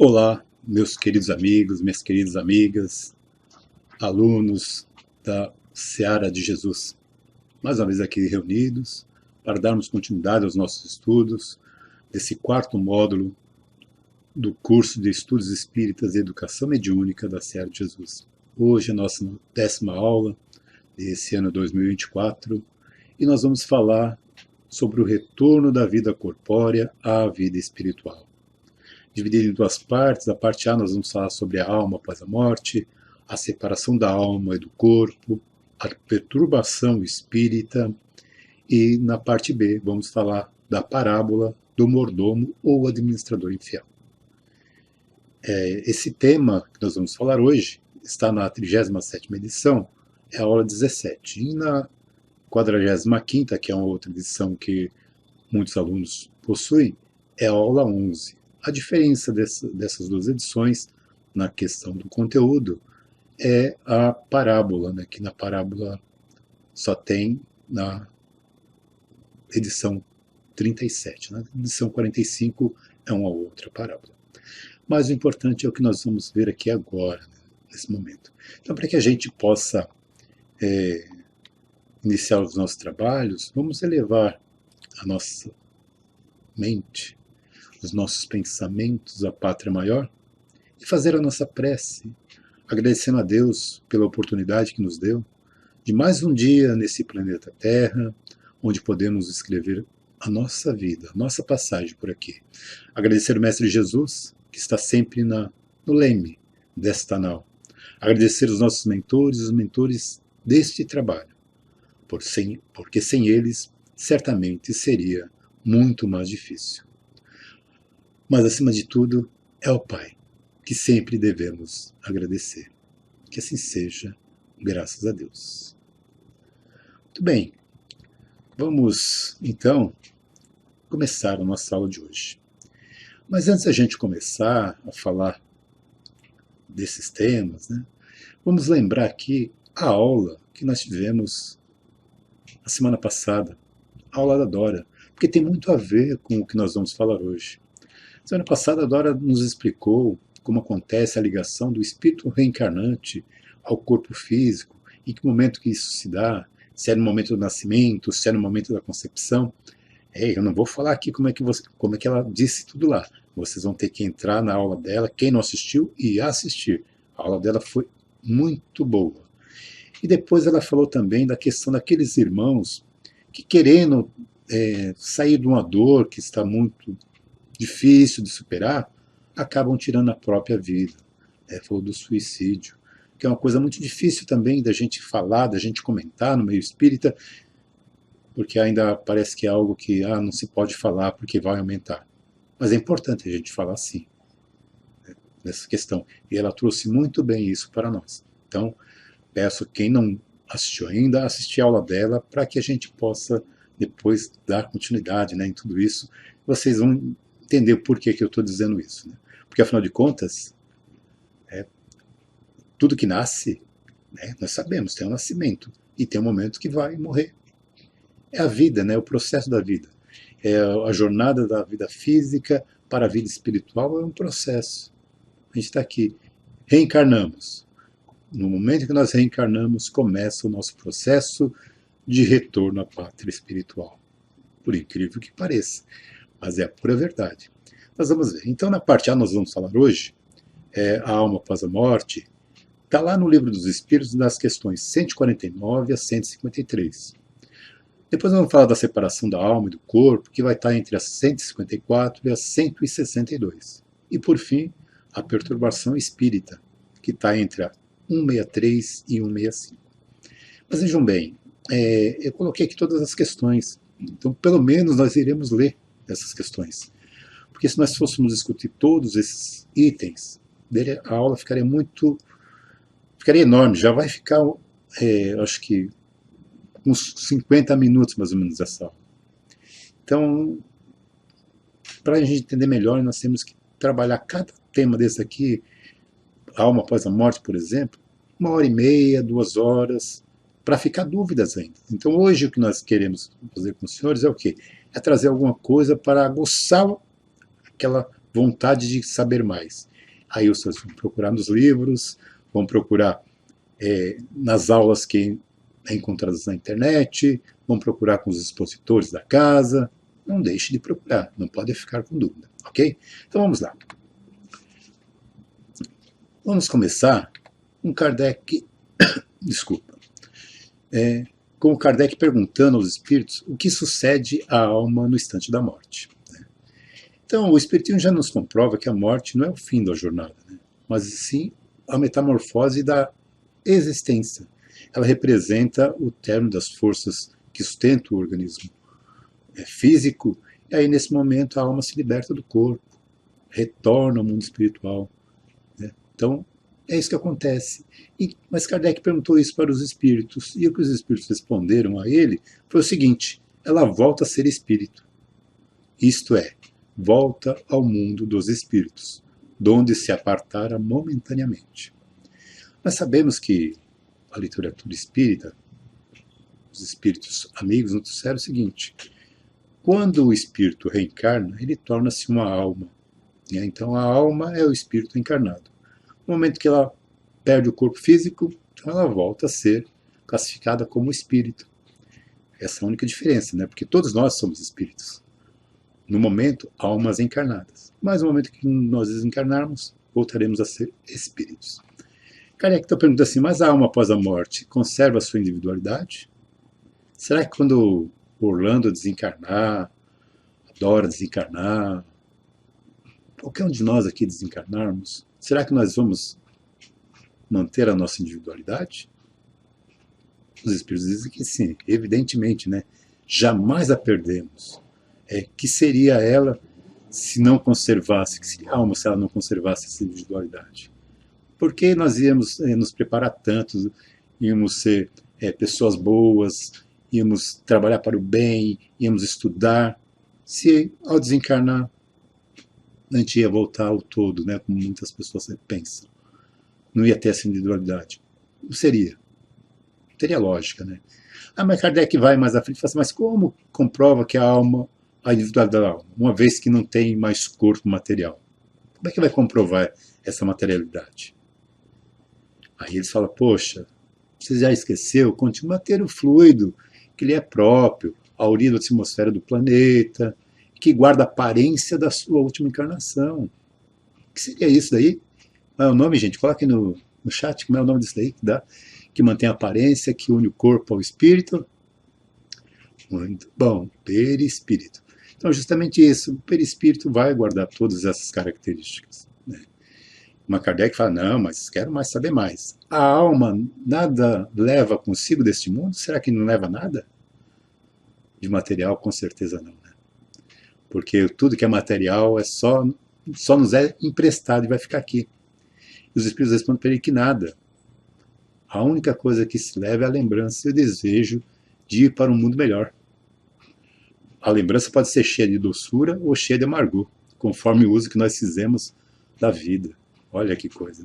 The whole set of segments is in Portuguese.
Olá, meus queridos amigos, minhas queridas amigas, alunos da Seara de Jesus. Mais uma vez aqui reunidos para darmos continuidade aos nossos estudos desse quarto módulo do curso de Estudos Espíritas e Educação Mediúnica da Seara de Jesus. Hoje é a nossa 10ª aula desse ano 2024 e nós vamos falar sobre o retorno da vida corpórea à vida espiritual. Dividido em duas partes. A parte A nós vamos falar sobre a alma após a morte, a separação da alma e do corpo, a perturbação espírita, e na parte B vamos falar da parábola do mordomo ou administrador infiel. Esse tema que nós vamos falar hoje está na 37ª edição, é a aula 17, e na 45ª, que é uma outra edição que muitos alunos possuem, é a aula 11. A diferença dessas duas edições, na questão do conteúdo, é a parábola, né, que na parábola só tem na edição 37. Na edição 45 é uma outra parábola. Mas o importante é o que nós vamos ver aqui agora, né, nesse momento. Então, para que a gente possa iniciar os nossos trabalhos, vamos elevar a nossa mente, os nossos pensamentos à pátria maior e fazer a nossa prece, agradecendo a Deus pela oportunidade que nos deu de mais um dia nesse planeta Terra, onde podemos escrever a nossa vida, a nossa passagem por aqui. Agradecer ao Mestre Jesus, que está sempre no leme desta nau. Agradecer os nossos mentores, os mentores deste trabalho, porque sem eles, certamente seria muito mais difícil. Mas, acima de tudo, é o Pai, que sempre devemos agradecer. Que assim seja, graças a Deus. Muito bem, vamos, então, começar a nossa aula de hoje. Mas antes da gente começar a falar desses temas, né, vamos lembrar aqui a aula que nós tivemos a semana passada, a aula da Dora, porque tem muito a ver com o que nós vamos falar hoje. Semana passada, a Dora nos explicou como acontece a ligação do espírito reencarnante ao corpo físico, em que momento que isso se dá, se é no momento do nascimento, se é no momento da concepção. Eu não vou falar aqui como é que ela disse tudo lá. Vocês vão ter que entrar na aula dela, quem não assistiu, e assistir. A aula dela foi muito boa. E depois ela falou também da questão daqueles irmãos que, querendo sair de uma dor que está muito difícil de superar, acabam tirando a própria vida. Falou do suicídio, que é uma coisa muito difícil também da gente falar, da gente comentar no meio espírita, porque ainda parece que é algo que não se pode falar porque vai aumentar. Mas é importante a gente falar sim, nessa questão. E ela trouxe muito bem isso para nós. Então, peço quem não assistiu ainda, assistir a aula dela, para que a gente possa depois dar continuidade, né, em tudo isso. Vocês vão entender por que eu estou dizendo isso, né? Porque, afinal de contas, tudo que nasce, né, nós sabemos, tem um nascimento, e tem um momento que vai morrer. É a vida, né, o processo da vida. A jornada da vida física para a vida espiritual é um processo. A gente está aqui, reencarnamos. No momento que nós reencarnamos, começa o nosso processo de retorno à pátria espiritual. Por incrível que pareça. Mas é a pura verdade. Nós vamos ver. Então, na parte A, nós vamos falar hoje, a alma após a morte, está lá no Livro dos Espíritos, das questões 149 a 153. Depois nós vamos falar da separação da alma e do corpo, que vai estar entre as 154 e as 162. E, por fim, a perturbação espírita, que está entre a 163 e 165. Mas vejam bem, eu coloquei aqui todas as questões. Então, pelo menos, nós iremos ler essas questões. Porque se nós fôssemos discutir todos esses itens, a aula ficaria enorme. Já vai ficar, acho que, uns 50 minutos, mais ou menos, essa aula. Então, para a gente entender melhor, nós temos que trabalhar cada tema desse aqui, a alma após a morte, por exemplo, 1h30, 2 horas, para ficar dúvidas ainda. Então, hoje, o que nós queremos fazer com os senhores é o quê? É trazer alguma coisa para aguçar aquela vontade de saber mais. Aí vocês vão procurar nos livros, vão procurar nas aulas que encontradas na internet, vão procurar com os expositores da casa. Não deixe de procurar, não pode ficar com dúvida, ok? Então vamos lá. Vamos começar com Kardec, desculpa, com Kardec perguntando aos espíritos o que sucede à alma no instante da morte. Então, o Espiritismo já nos comprova que a morte não é o fim da jornada, mas sim a metamorfose da existência. Ela representa o término das forças que sustentam o organismo físico, e aí nesse momento a alma se liberta do corpo, retorna ao mundo espiritual. Então, é isso que acontece. Mas Kardec perguntou isso para os espíritos, e o que os espíritos responderam a ele foi o seguinte: ela volta a ser espírito. Isto é, volta ao mundo dos espíritos, donde se apartara momentaneamente. Nós sabemos que a literatura espírita, os espíritos amigos nos disseram o seguinte: quando o espírito reencarna, ele torna-se uma alma. Então a alma é o espírito encarnado. No momento que ela perde o corpo físico, ela volta a ser classificada como espírito. Essa é a única diferença, porque todos nós somos espíritos. No momento, almas encarnadas. Mas no momento que nós desencarnarmos, voltaremos a ser espíritos. Kardec está perguntando assim: mas a alma após a morte conserva a sua individualidade? Será que quando Orlando desencarnar, Dora desencarnar, qualquer um de nós aqui desencarnarmos, será que nós vamos manter a nossa individualidade? Os espíritos dizem que sim, evidentemente, jamais a perdemos. Que seria ela se não conservasse, que seria a alma se ela não conservasse essa individualidade? Porque nós íamos nos preparar tanto, íamos ser pessoas boas, íamos trabalhar para o bem, íamos estudar, se ao desencarnar a gente ia voltar ao todo, como muitas pessoas pensam. Não ia ter essa individualidade. Não seria. Não teria lógica, mas Kardec vai mais à frente e fala assim: mas como comprova que a individualidade da alma, uma vez que não tem mais corpo material? Como é que vai comprovar essa materialidade? Aí eles falam: poxa, você já esqueceu? Continua a ter o fluido, que ele é próprio, a origem da atmosfera do planeta, que guarda a aparência da sua última encarnação. O que seria isso daí? Qual é o nome, gente? Coloque no chat como é o nome disso daí que dá, que mantém a aparência, que une o corpo ao espírito. Muito bom, perispírito. Então, justamente isso, o perispírito vai guardar todas essas características. Mas Kardec fala: não, mas quero mais saber mais. A alma nada leva consigo deste mundo? Será que não leva nada? De material, com certeza não. Porque tudo que é material só nos é emprestado e vai ficar aqui. E os espíritos respondem para ele que nada. A única coisa que se leva é a lembrança e o desejo de ir para um mundo melhor. A lembrança pode ser cheia de doçura ou cheia de amargor, conforme o uso que nós fizemos da vida. Olha que coisa,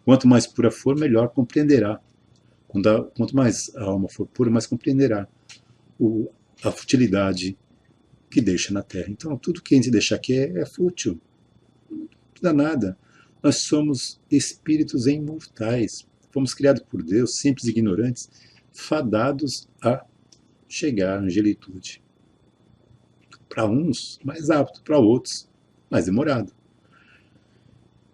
Quanto mais pura for, melhor compreenderá. Quanto mais a alma for pura, mais compreenderá a futilidade que deixa na Terra. Então, tudo que a gente deixa aqui é fútil. Não dá nada. Nós somos espíritos imortais. Fomos criados por Deus, simples e ignorantes, fadados a chegar à angelitude. Para uns, mais apto, para outros, mais demorado.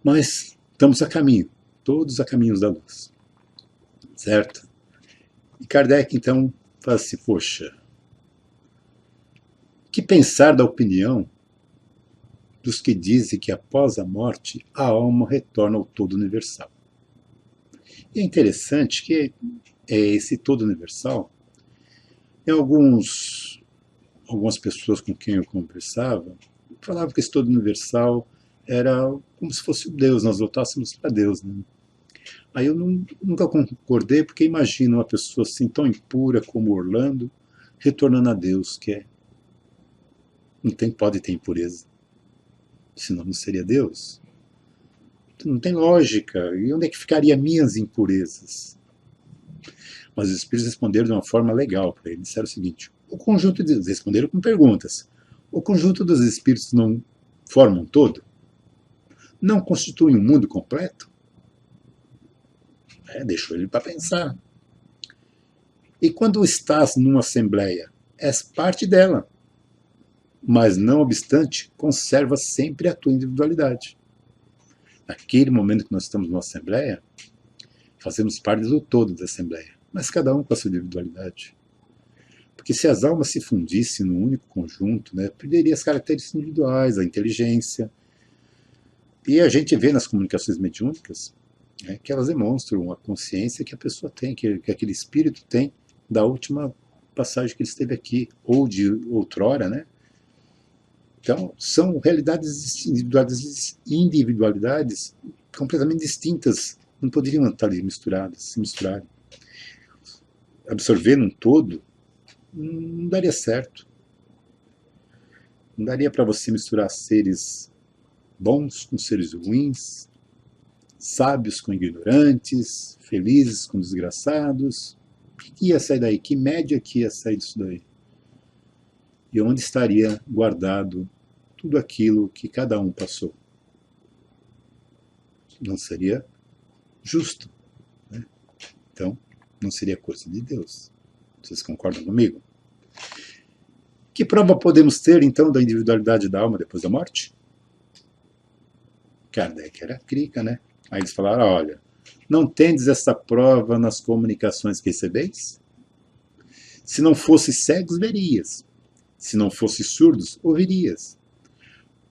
Mas estamos a caminho, todos a caminhos da luz. Certo? E Kardec, então, fala assim: poxa, que pensar da opinião dos que dizem que após a morte a alma retorna ao todo universal? E é interessante que esse todo universal, em algumas pessoas com quem eu conversava, falavam que esse todo universal era como se fosse Deus, nós voltássemos para Deus. Aí eu nunca concordei, porque imagino uma pessoa assim tão impura como Orlando retornando a Deus, que pode ter impureza, senão não seria Deus. Então, não tem lógica. E onde é que ficaria minhas impurezas? Mas os espíritos responderam de uma forma legal para ele. Disseram o seguinte: responderam com perguntas. O conjunto dos espíritos não forma um todo? não constituem um mundo completo? Deixou ele para pensar. E quando estás numa assembleia, és parte dela, mas não obstante, conserva sempre a tua individualidade. Naquele momento que nós estamos numa assembleia, fazemos parte do todo da assembleia, mas cada um com a sua individualidade. Porque se as almas se fundissem num único conjunto, perderia as características individuais, a inteligência. E a gente vê nas comunicações mediúnicas que elas demonstram a consciência que a pessoa tem, que aquele espírito tem da última passagem que ele esteve aqui, ou de outrora, Então, são realidades individualidades completamente distintas, não poderiam estar ali misturadas, se misturarem. Absorver num todo não daria certo. Não daria para você misturar seres bons com seres ruins, sábios com ignorantes, felizes com desgraçados. O que ia sair daí? Que média que ia sair disso daí? E onde estaria guardado tudo aquilo que cada um passou? Não seria justo. Então, não seria coisa de Deus. Vocês concordam comigo? Que prova podemos ter, então, da individualidade da alma depois da morte? Kardec era crica, Aí eles falaram, olha, não tendes essa prova nas comunicações que recebeis? Se não fosses cegos, verias. Se não fosses surdos, ouvirias.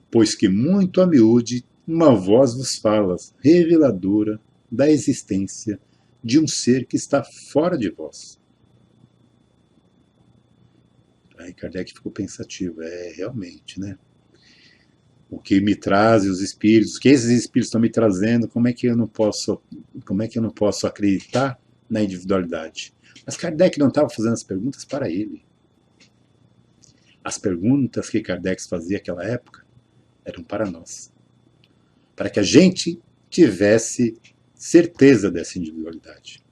Pois que muito a miúde uma voz vos fala, reveladora da existência de um ser que está fora de vós. Aí Kardec ficou pensativo, realmente, O que me traz os espíritos, o que esses espíritos estão me trazendo, como é que eu não posso acreditar na individualidade? Mas Kardec não estava fazendo as perguntas para ele. As perguntas que Kardec fazia naquela época eram para nós. Para que a gente tivesse certeza dessa individualidade.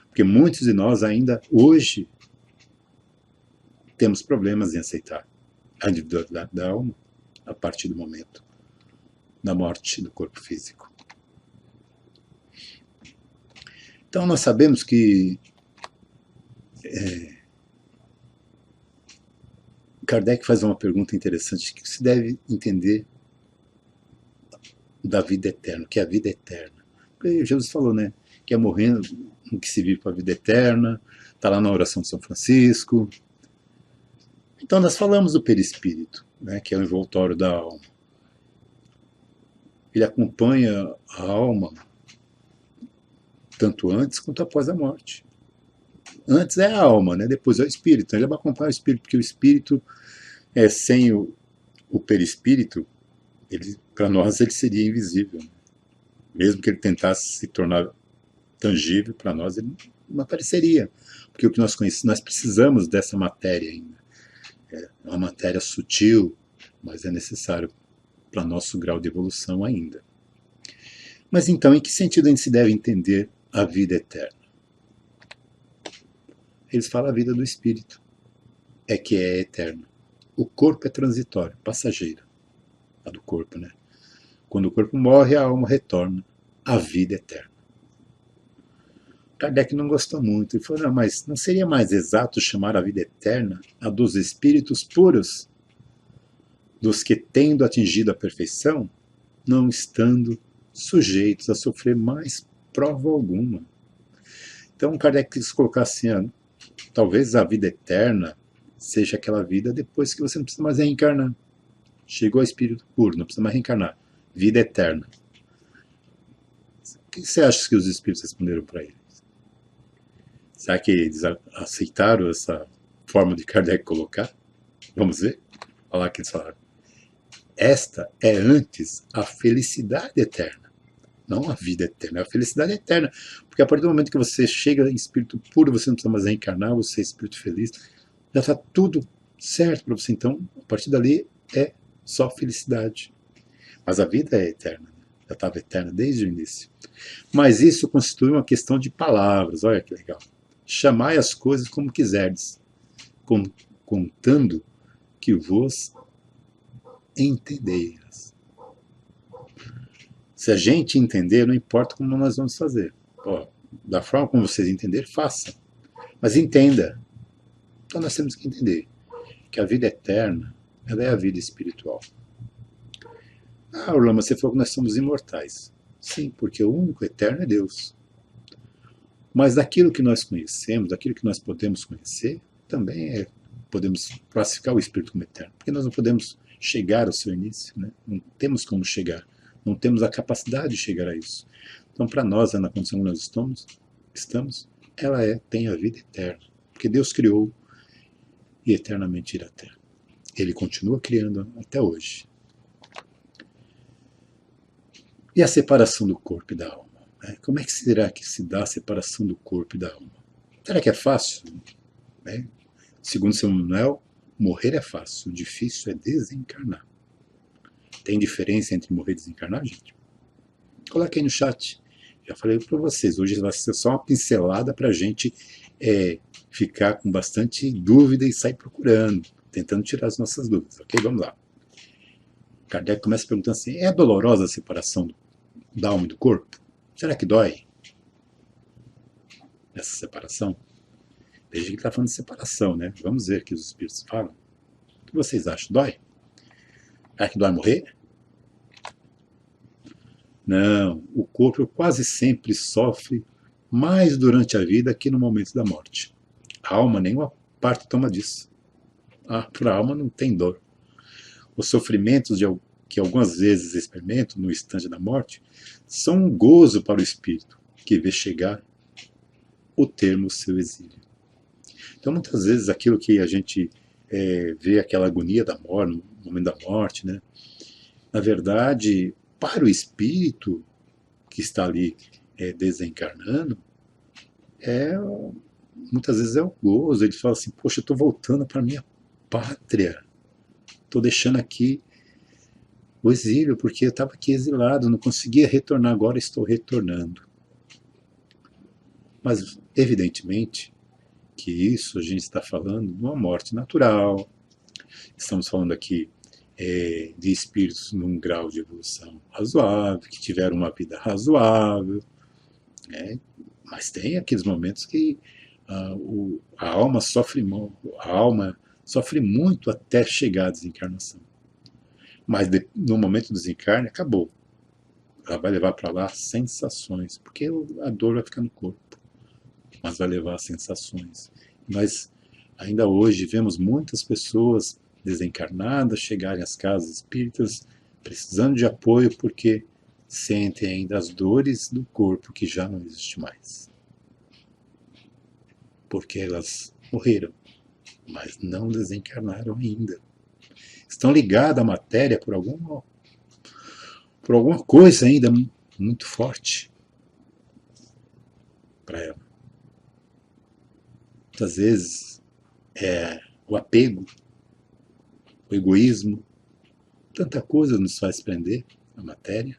Porque muitos de nós ainda hoje temos problemas em aceitar a individualidade da alma a partir do momento da morte do corpo físico. Então nós sabemos que Kardec faz uma pergunta interessante que se deve entender da vida eterna, o que é a vida eterna. Porque Jesus falou, que é morrendo que se vive para a vida eterna, está lá na oração de São Francisco. Então nós falamos do perispírito, que é o envoltório da alma. Ele acompanha a alma tanto antes quanto após a morte. Antes é a alma, depois é o espírito. Então ele vai acompanhar o espírito, porque o espírito, sem o perispírito, para nós ele seria invisível. Mesmo que ele tentasse se tornar tangível, para nós ele não apareceria. Porque o que nós conhecemos, nós precisamos dessa matéria ainda. É uma matéria sutil, mas é necessário para nosso grau de evolução ainda. Mas então, em que sentido a gente se deve entender a vida eterna? Eles falam a vida do espírito, que é eterna. O corpo é transitório, passageiro. A do corpo, Quando o corpo morre, a alma retorna à vida eterna. Kardec não gostou muito. Ele falou, não, mas não seria mais exato chamar a vida eterna a dos espíritos puros, dos que, tendo atingido a perfeição, não estando sujeitos a sofrer mais prova alguma. Então Kardec quis colocar assim, talvez a vida eterna seja aquela vida depois que você não precisa mais reencarnar. Chegou ao espírito puro, não precisa mais reencarnar. Vida eterna. O que você acha que os espíritos responderam para ele? Será que eles aceitaram essa forma de Kardec colocar? Vamos ver? Olha lá que eles falaram. Esta é antes a felicidade eterna. Não a vida eterna, é a felicidade eterna. Porque a partir do momento que você chega em espírito puro, você não precisa mais reencarnar, você é espírito feliz. Já está tudo certo para você. Então, a partir dali é só felicidade. Mas a vida é eterna. Já estava eterna desde o início. Mas isso constitui uma questão de palavras. Olha que legal. Chamai as coisas como quiserdes, contando que vos entendeias. Se a gente entender, não importa como nós vamos fazer. Ó, da forma como vocês entenderem, faça. Mas entenda. Então nós temos que entender que a vida eterna, ela é a vida espiritual. Ah, Orlando, você falou que nós somos imortais. Sim, porque o único eterno é Deus. Mas daquilo que nós conhecemos, daquilo que nós podemos conhecer, também podemos classificar o Espírito como eterno. Porque nós não podemos chegar ao seu início, né? Não temos como chegar. Não temos a capacidade de chegar a isso. Então, para nós, na condição que nós estamos, ela tem a vida eterna. Porque Deus criou e eternamente irá ter. Ele continua criando até hoje. E a separação do corpo e da alma? Como é que será que se dá a separação do corpo e da alma? Será que é fácil? Segundo São Manuel, morrer é fácil, o difícil é desencarnar. Tem diferença entre morrer e desencarnar, gente? Coloque aí no chat. Já falei para vocês, hoje vai ser só uma pincelada para a gente ficar com bastante dúvida e sair procurando, tentando tirar as nossas dúvidas. Ok? Vamos lá. Kardec começa perguntando assim, é dolorosa a separação da alma e do corpo? Será que dói essa separação? Veja que ele está falando de separação, né? Vamos ver o que os espíritos falam. O que vocês acham? Dói? Será que dói morrer? Não, o corpo quase sempre sofre mais durante a vida que no momento da morte. A alma, nenhuma parte toma disso. Para a alma não tem dor. Os sofrimentos que algumas vezes experimento no instante da morte são um gozo para o espírito que vê chegar o termo seu exílio. Então, muitas vezes, aquilo que a gente vê, aquela agonia da morte, no momento da morte, né? Na verdade, para o espírito que está ali desencarnando, muitas vezes é o gozo. Ele fala assim, poxa, eu estou voltando para a minha pátria. Estou deixando aqui o exílio, porque eu estava aqui exilado, não conseguia retornar, agora estou retornando. Mas, evidentemente, que isso a gente está falando de uma morte natural. Estamos falando aqui de espíritos num grau de evolução razoável, que tiveram uma vida razoável. Mas tem aqueles momentos que a alma sofre muito até chegar à desencarnação. Mas no momento do desencarne, acabou. Ela vai levar para lá sensações, porque a dor vai ficar no corpo, mas vai levar sensações. Nós ainda hoje vemos muitas pessoas desencarnadas chegarem às casas espíritas precisando de apoio porque sentem ainda as dores do corpo que já não existe mais. Porque elas morreram, mas não desencarnaram ainda. Estão ligadas à matéria por alguma coisa ainda muito forte para ela. Muitas vezes o apego, o egoísmo, tanta coisa nos faz prender a matéria.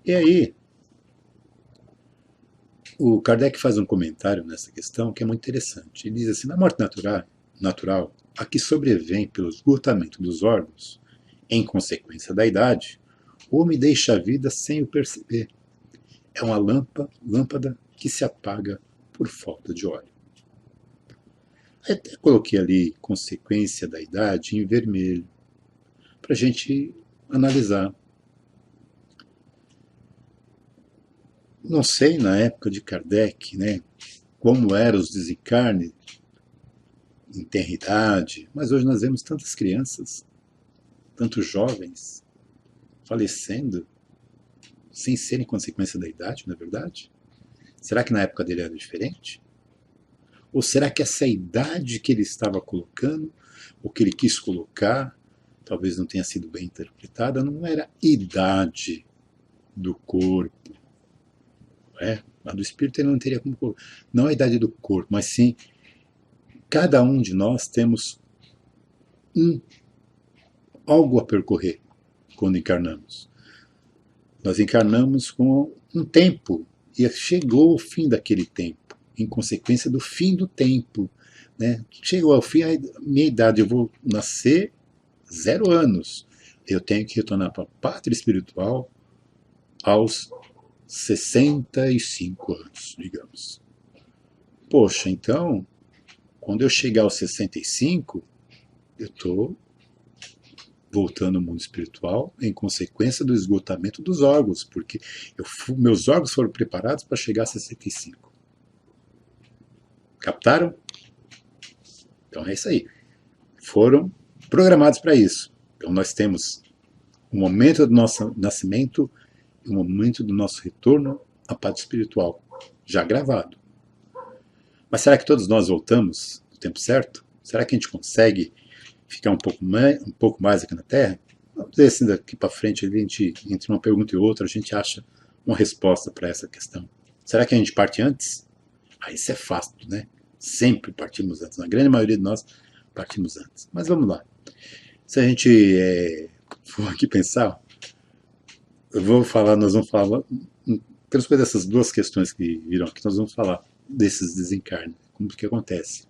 E aí, o Kardec faz um comentário nessa questão que é muito interessante. Ele diz assim, na morte natural, a que sobrevém pelo esgotamento dos órgãos, em consequência da idade, o homem deixa a vida sem o perceber. É uma lâmpada que se apaga por falta de óleo. Até coloquei ali consequência da idade em vermelho, para a gente analisar. Não sei, na época de Kardec, né, como eram os desencarnes em tenra idade, mas hoje nós vemos tantas crianças, tantos jovens falecendo sem serem consequência da idade, não é verdade? Será que na época dele era diferente? Ou será que essa idade que ele estava colocando, ou que ele quis colocar, talvez não tenha sido bem interpretada, não era idade do corpo. A do espírito ele não teria como... Não a idade do corpo, mas sim, cada um de nós temos algo a percorrer quando encarnamos. Nós encarnamos com um tempo, e chegou o fim daquele tempo, em consequência do fim do tempo. Né? Chegou ao fim, a minha idade, eu vou nascer 0 anos. Eu tenho que retornar para a pátria espiritual aos 65 anos, digamos. Poxa, então, quando eu chegar aos 65, eu estou voltando ao mundo espiritual em consequência do esgotamento dos órgãos, porque meus órgãos foram preparados para chegar a 65. Captaram? Então é isso aí. Foram programados para isso. Então nós temos o momento do nosso nascimento e o momento do nosso retorno à pátria espiritual, já gravado. Mas será que todos nós voltamos no tempo certo? Será que a gente consegue ficar um pouco mais aqui na Terra? Vamos ver se daqui para frente, entre uma pergunta e outra, a gente acha uma resposta para essa questão. Será que a gente parte antes? Isso é fácil, né? Sempre partimos antes. Na grande maioria de nós partimos antes. Mas vamos lá. Se a gente for aqui pensar, nós vamos falar, pelas coisas dessas duas questões que viram aqui, nós vamos falar desses desencarnes, como que acontece.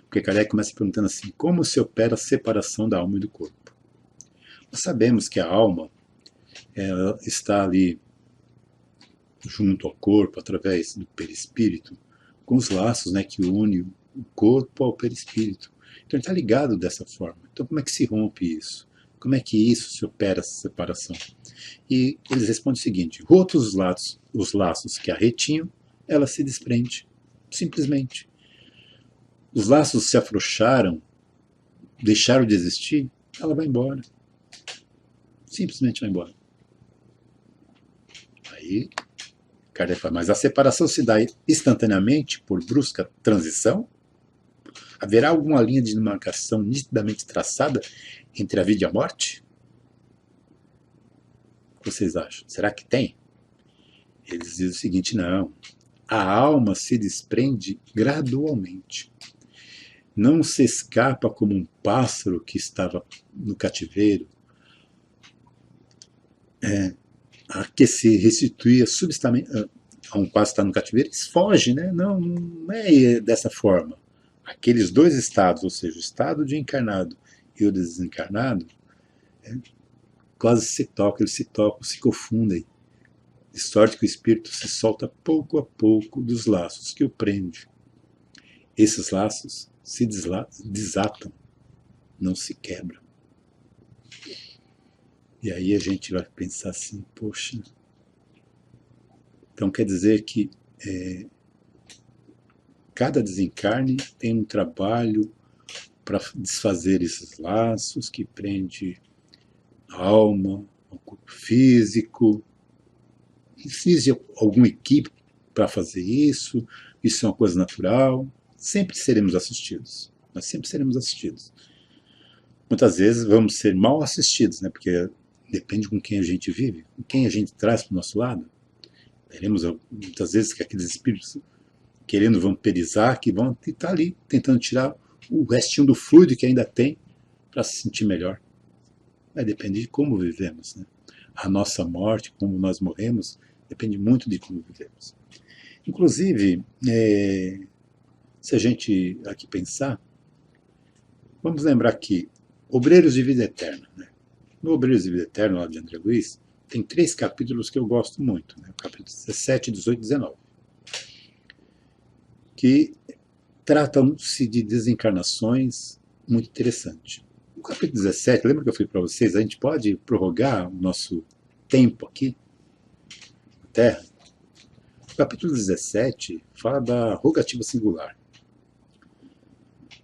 Porque Kardec começa perguntando assim, como se opera a separação da alma e do corpo? Nós sabemos que a alma ela está ali junto ao corpo, através do perispírito, com os laços, né, que unem o corpo ao perispírito. Então ele está ligado dessa forma. Então como é que se rompe isso? Como é que isso se opera, essa separação? E eles respondem o seguinte, rotos os laços que a retinham, ela se desprende, simplesmente. Os laços se afrouxaram, deixaram de existir, ela vai embora. Simplesmente vai embora. Aí, Kardec fala, mas a separação se dá instantaneamente por brusca transição? Haverá alguma linha de demarcação nitidamente traçada entre a vida e a morte? O que vocês acham? Será que tem? Eles dizem o seguinte, não. A alma se desprende gradualmente. Não se escapa como um pássaro que estava no cativeiro, a que se restituía subitamente a um pássaro que está no cativeiro, foge, né? Não é dessa forma. Aqueles dois estados, ou seja, o estado de encarnado e o desencarnado, quase se tocam, eles se confundem. De sorte que o espírito se solta pouco a pouco dos laços que o prende. Esses laços se desatam, não se quebram. E aí a gente vai pensar assim, poxa, então quer dizer que cada desencarne tem um trabalho para desfazer esses laços que prende a alma, o corpo físico. Existe alguma equipe para fazer isso? Isso é uma coisa natural? Sempre seremos assistidos. Nós sempre seremos assistidos. Muitas vezes vamos ser mal assistidos, né? Porque depende com quem a gente vive, com quem a gente traz para o nosso lado. Teremos muitas vezes que aqueles espíritos querendo vampirizar, que vão estar ali tentando tirar o restinho do fluido que ainda tem para se sentir melhor. Vai depender de como vivemos, né? A nossa morte, como nós morremos, depende muito de como vivemos. Inclusive, se a gente aqui pensar, vamos lembrar que Obreiros de Vida Eterna, né? No Obreiros de Vida Eterna, lá de André Luiz, tem 3 capítulos que eu gosto muito, né? O capítulo 17, 18 e 19, que tratam-se de desencarnações muito interessantes. No capítulo 17, lembra que eu falei para vocês, a gente pode prorrogar o nosso tempo aqui na Terra? O capítulo 17 fala da rogativa singular.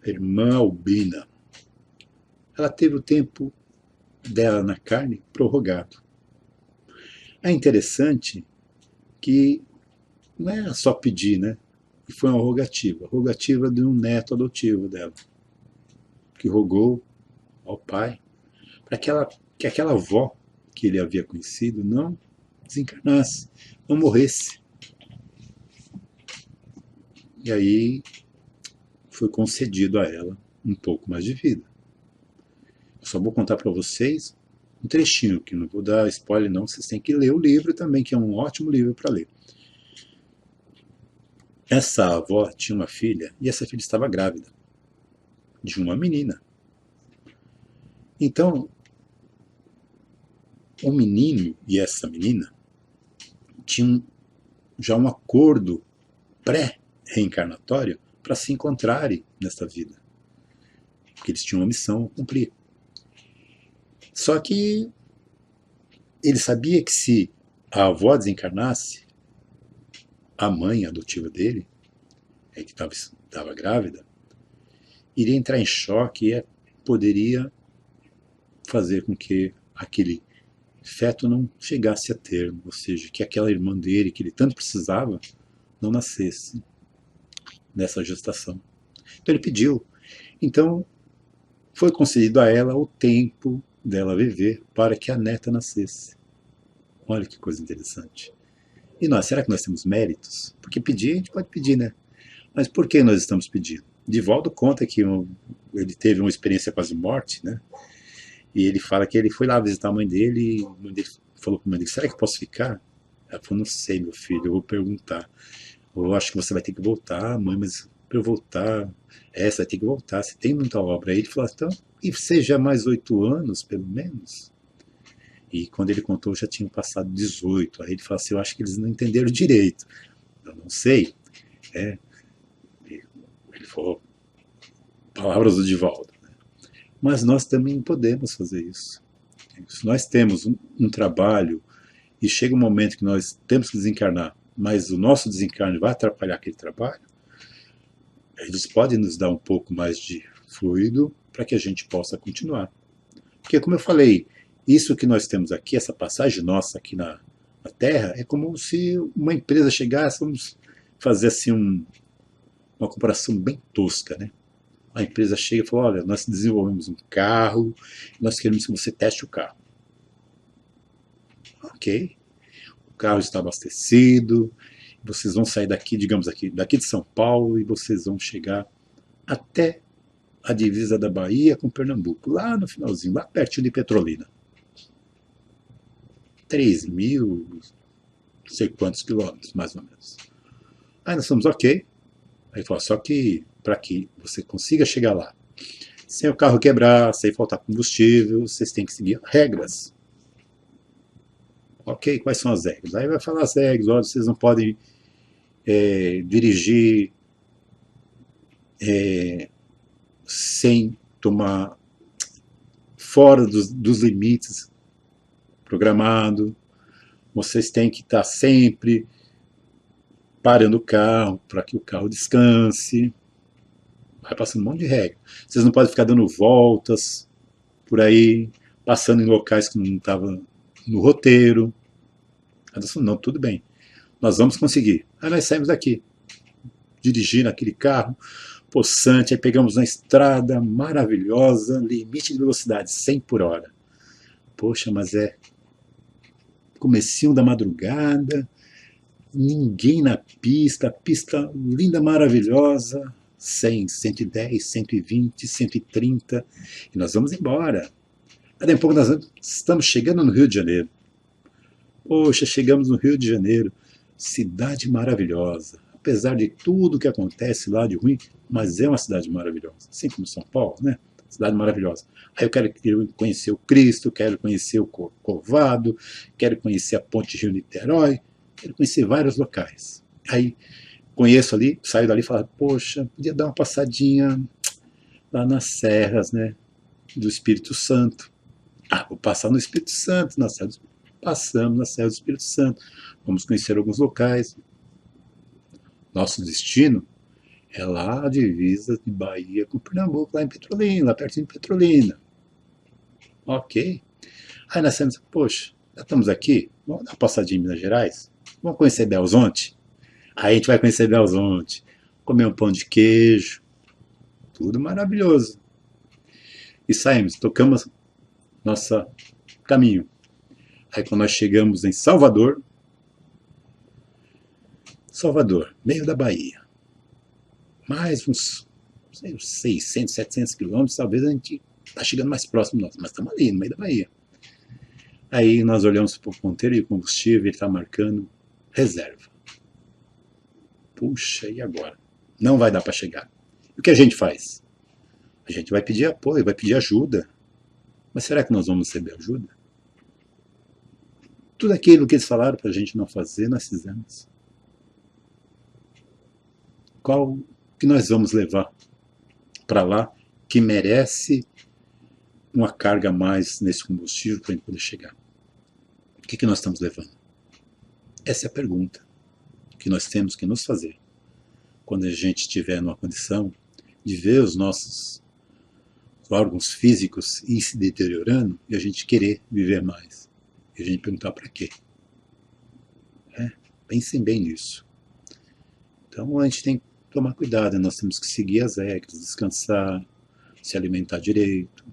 A irmã Albina, ela teve o tempo dela na carne prorrogado. É interessante que não é só pedir, né? E foi uma rogativa. A rogativa de um neto adotivo dela, que rogou ao pai para que aquela avó que ele havia conhecido não desencarnasse, não morresse. E aí foi concedido a ela um pouco mais de vida. Eu só vou contar para vocês um trechinho, que não vou dar spoiler não, vocês têm que ler o livro também, que é um ótimo livro para ler. Essa avó tinha uma filha, e essa filha estava grávida de uma menina. Então, o menino e essa menina tinham já um acordo pré-reencarnatório para se encontrarem nesta vida. Porque eles tinham uma missão a cumprir. Só que ele sabia que se a avó desencarnasse, a mãe adotiva dele, que estava grávida, iria entrar em choque e poderia fazer com que aquele feto não chegasse a termo, ou seja, que aquela irmã dele, que ele tanto precisava, não nascesse nessa gestação. Então ele pediu. Então foi concedido a ela o tempo dela viver para que a neta nascesse. Olha que coisa interessante. E nós, será que nós temos méritos? Porque pedir, a gente pode pedir, né? Mas por que nós estamos pedindo? Divaldo conta que ele teve uma experiência quase morte, né? E ele fala que ele foi lá visitar a mãe dele e a mãe dele falou para a mãe dele, será que eu posso ficar? Ela falou, não sei, meu filho, eu vou perguntar. Eu acho que você vai ter que voltar, mãe, mas para eu voltar, você vai ter que voltar, você tem muita obra. Aí ele falou, então, e seja mais 8 anos, pelo menos? E quando ele contou, já tinham passado 18. Aí ele falou assim, eu acho que eles não entenderam direito. Eu não sei. Ele falou, palavras do Divaldo. Mas nós também podemos fazer isso. Se nós temos um trabalho e chega um momento que nós temos que desencarnar, mas o nosso desencarne vai atrapalhar aquele trabalho, eles podem nos dar um pouco mais de fluido para que a gente possa continuar. Porque, como eu falei, isso que nós temos aqui, essa passagem nossa aqui na Terra, é como se uma empresa chegasse, vamos fazer assim uma comparação bem tosca, né? A empresa chega e fala, olha, nós desenvolvemos um carro, nós queremos que você teste o carro. Ok. O carro está abastecido, vocês vão sair daqui, digamos aqui, daqui de São Paulo, e vocês vão chegar até a divisa da Bahia com Pernambuco, lá no finalzinho, lá pertinho de Petrolina. 3.000, não sei quantos quilômetros, mais ou menos. Aí nós falamos, ok. Aí falou, só que para que você consiga chegar lá, sem o carro quebrar, sem faltar combustível, vocês têm que seguir regras. Ok, quais são as regras? Aí vai falar as regras, olha, vocês não podem dirigir sem tomar fora dos limites programados, vocês têm que estar sempre parando o carro para que o carro descanse. Vai passando um monte de regra. Vocês não podem ficar dando voltas por aí, passando em locais que não estavam no roteiro. Aí nós falamos, não, tudo bem, nós vamos conseguir. Aí nós saímos daqui, dirigindo aquele carro possante, aí pegamos uma estrada maravilhosa, limite de velocidade 100 por hora. Poxa, mas comecinho da madrugada, ninguém na pista, pista linda, maravilhosa, 100, 110, 120, 130, e nós vamos embora. Aí daqui a pouco nós estamos chegando no Rio de Janeiro. Poxa, chegamos no Rio de Janeiro, cidade maravilhosa. Apesar de tudo que acontece lá de ruim, mas é uma cidade maravilhosa. Assim como São Paulo, né? Cidade maravilhosa. Aí eu quero conhecer o Cristo, quero conhecer o Corcovado, quero conhecer a Ponte Rio-Niterói, quero conhecer vários locais. Aí conheço ali, saio dali e falo, poxa, podia dar uma passadinha lá nas serras, né, do Espírito Santo. Vou passar no Espírito Santo, passamos na Serra do Espírito Santo, vamos conhecer alguns locais. Nosso destino é lá a divisa de Bahia com Pernambuco, lá em Petrolina, lá pertinho de Petrolina. Ok. Aí nós temos, poxa, já estamos aqui, vamos dar uma passadinha em Minas Gerais? Vamos conhecer Belzonte? Aí a gente vai conhecer Belzonte, comer um pão de queijo, tudo maravilhoso. E saímos, tocamos nosso caminho. Aí quando nós chegamos em Salvador, meio da Bahia, mais uns 600, 700 quilômetros, talvez a gente está chegando mais próximo de nós, mas estamos ali, no meio da Bahia. Aí nós olhamos para o ponteiro de combustível, ele está marcando reserva. Puxa, e agora? Não vai dar para chegar. E o que a gente faz? A gente vai pedir apoio, vai pedir ajuda. Mas será que nós vamos receber ajuda? Tudo aquilo que eles falaram para a gente não fazer, nós fizemos. Qual que nós vamos levar para lá que merece uma carga a mais nesse combustível para a gente poder chegar? O que nós estamos levando? Essa é a pergunta que nós temos que nos fazer quando a gente estiver numa condição de ver os nossos órgãos físicos ir se deteriorando e a gente querer viver mais. E a gente perguntar para quê? Pensem bem nisso. Então a gente tem que tomar cuidado, nós temos que seguir as regras, descansar, se alimentar direito,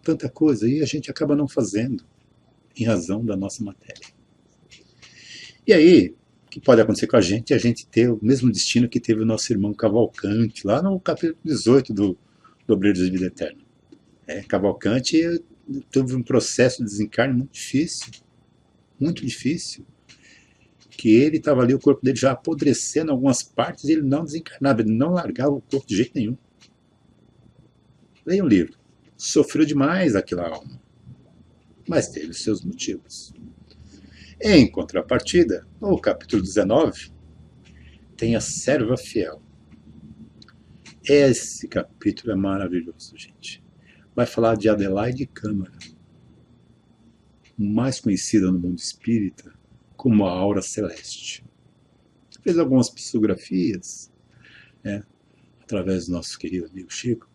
tanta coisa, e a gente acaba não fazendo, em razão da nossa matéria. E aí, o que pode acontecer com a gente ter o mesmo destino que teve o nosso irmão Cavalcante, lá no capítulo 18 do Obreiros de Vida Eterna. Cavalcante teve um processo de desencarne muito difícil, que ele estava ali, o corpo dele já apodrecendo em algumas partes, e ele não desencarnava, ele não largava o corpo de jeito nenhum. Leia o livro. Sofreu demais aquela alma, mas teve os seus motivos. Em contrapartida, no capítulo 19, tem a serva fiel. Esse capítulo é maravilhoso, gente. Vai falar de Adelaide Câmara, mais conhecida no mundo espírita como a Aura Celeste. Fez algumas psicografias, através do nosso querido amigo Chico,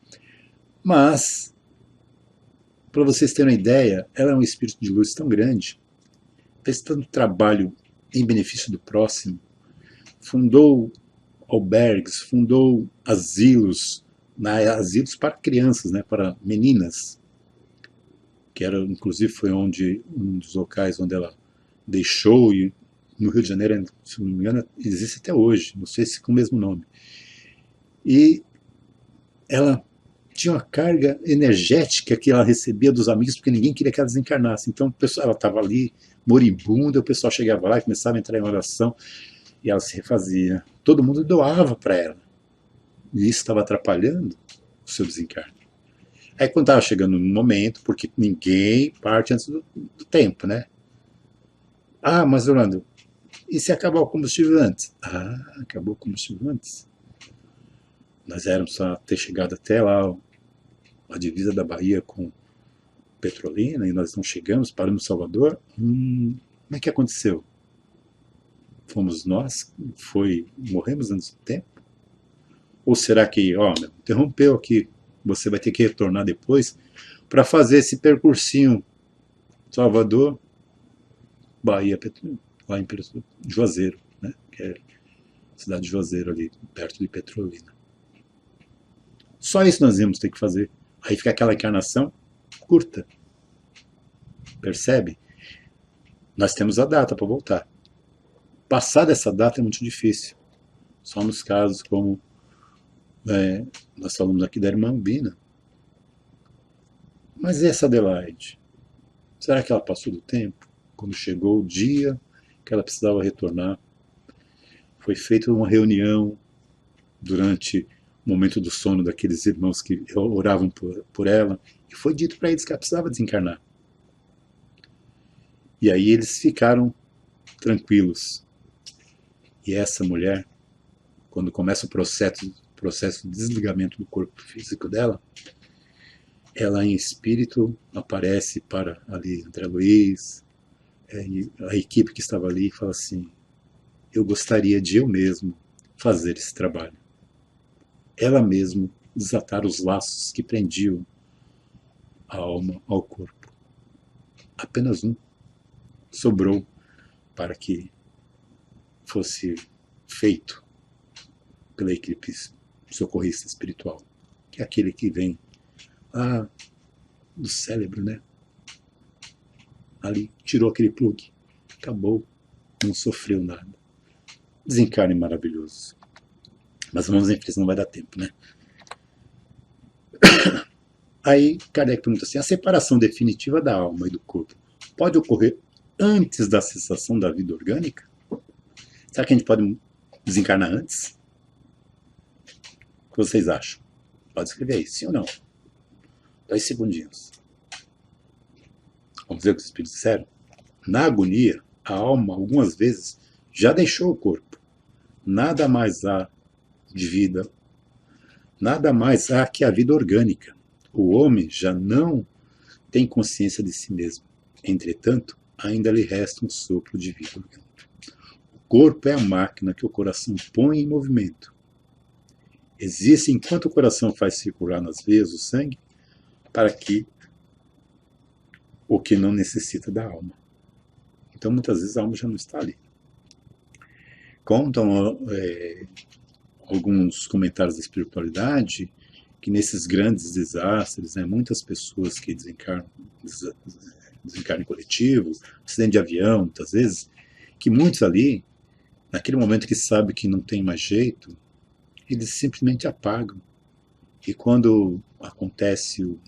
mas, para vocês terem uma ideia, ela é um espírito de luz tão grande, fez tanto trabalho em benefício do próximo, fundou albergues, fundou asilos para crianças, para meninas, que era, inclusive foi um dos locais onde ela deixou, e no Rio de Janeiro, se não me engano, existe até hoje, não sei se com o mesmo nome. E ela tinha uma carga energética que ela recebia dos amigos, porque ninguém queria que ela desencarnasse. Então ela estava ali, moribunda, o pessoal chegava lá e começava a entrar em oração, e ela se refazia. Todo mundo doava para ela. E isso estava atrapalhando o seu desencarne. Aí quando estava chegando um momento, porque ninguém parte antes do tempo, né? Ah, mas Orlando, e se acabar o combustível antes? Ah, acabou o combustível antes. Nós éramos a ter chegado até lá, a divisa da Bahia com Petrolina, e nós não chegamos, paramos em Salvador. Como é que aconteceu? Fomos nós? Morremos antes do tempo? Ou será que, interrompeu aqui, você vai ter que retornar depois para fazer esse percursinho Salvador, Bahia, lá em Juazeiro, que é a cidade de Juazeiro, ali perto de Petrolina. Só isso nós íamos ter que fazer. Aí fica aquela encarnação curta. Percebe? Nós temos a data para voltar. Passar dessa data é muito difícil. Só nos casos como nós falamos aqui da irmã Bina. Mas essa Adelaide, será que ela passou do tempo? Quando chegou o dia que ela precisava retornar, foi feita uma reunião durante o momento do sono daqueles irmãos que oravam por ela, e foi dito para eles que ela precisava desencarnar. E aí eles ficaram tranquilos. E essa mulher, quando começa o processo de desligamento do corpo físico dela, ela em espírito aparece para ali André Luiz, a equipe que estava ali, e fala assim: eu gostaria de eu mesmo fazer esse trabalho. Ela mesma desatar os laços que prendiam a alma ao corpo. Apenas um sobrou para que fosse feito pela equipe socorrista espiritual, que é aquele que vem lá do cérebro, Ali tirou aquele plug, acabou, não sofreu nada. Desencarne maravilhoso. Mas vamos em frente, não vai dar tempo, Aí Kardec pergunta assim: a separação definitiva da alma e do corpo pode ocorrer antes da cessação da vida orgânica? Será que a gente pode desencarnar antes? O que vocês acham? Pode escrever aí, sim ou não? 2 segundinhos. Vamos ver o que os espíritos disseram? Na agonia, a alma, algumas vezes, já deixou o corpo. Nada mais há de vida, nada mais há que a vida orgânica. O homem já não tem consciência de si mesmo. Entretanto, ainda lhe resta um sopro de vida orgânica. O corpo é a máquina que o coração põe em movimento. Existe enquanto o coração faz circular nas veias o sangue, para o que não necessita da alma. Então, muitas vezes, a alma já não está ali. Contam alguns comentários da espiritualidade que nesses grandes desastres, né, muitas pessoas que desencarnam em coletivo, acidente de avião, muitas vezes, que muitos ali, naquele momento que sabem que não tem mais jeito, eles simplesmente apagam. E quando acontece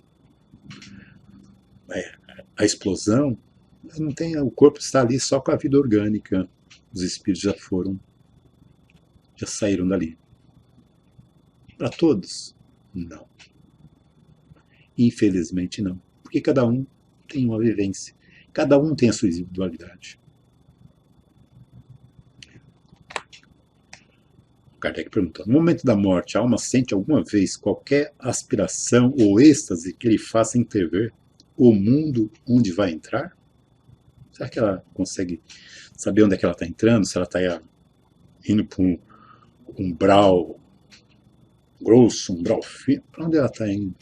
a explosão, não tem, o corpo está ali só com a vida orgânica. Os espíritos já saíram dali. Para todos? Não. Infelizmente não. Porque cada um tem uma vivência. Cada um tem a sua individualidade. Kardec perguntou: no momento da morte, a alma sente alguma vez qualquer aspiração ou êxtase que lhe faça intervir o mundo onde vai entrar? Será que ela consegue saber onde é que ela está entrando? Se ela está indo para um umbral grosso, um umbral fino? Para onde ela está indo?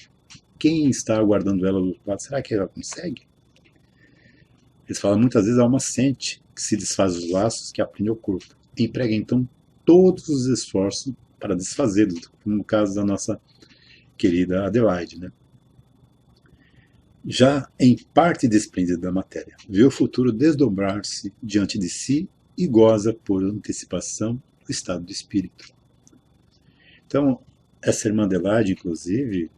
Quem está aguardando ela do outro lado? Será que ela consegue? Eles falam, muitas vezes a alma sente que se desfaz os laços que aprende o corpo. Emprega então todos os esforços para desfazê-los, como no caso da nossa querida Adelaide, né? Já em parte desprendida da matéria, vê o futuro desdobrar-se diante de si e goza por antecipação do estado do espírito. Então, essa irmã Adelaide, inclusive,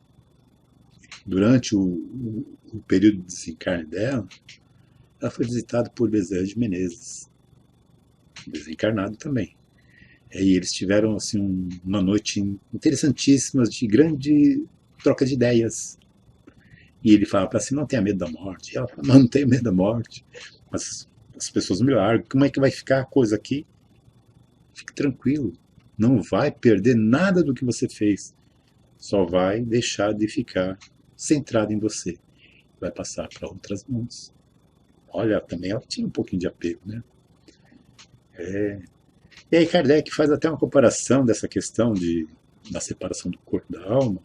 durante o período de desencarne dela, ela foi visitada por Bezerra de Menezes, desencarnado também. E eles tiveram assim, uma noite interessantíssima, de grande troca de ideias. E ele fala para si, não tenha medo da morte. E ela fala, não tenho medo da morte. Mas as pessoas me largam, como é que vai ficar a coisa aqui? Fique tranquilo, não vai perder nada do que você fez. Só vai deixar de ficar centrado em você. Vai passar para outras mãos. Olha, também ela tinha um pouquinho de apego, né? E aí Kardec faz até uma comparação dessa questão da separação do corpo e da alma,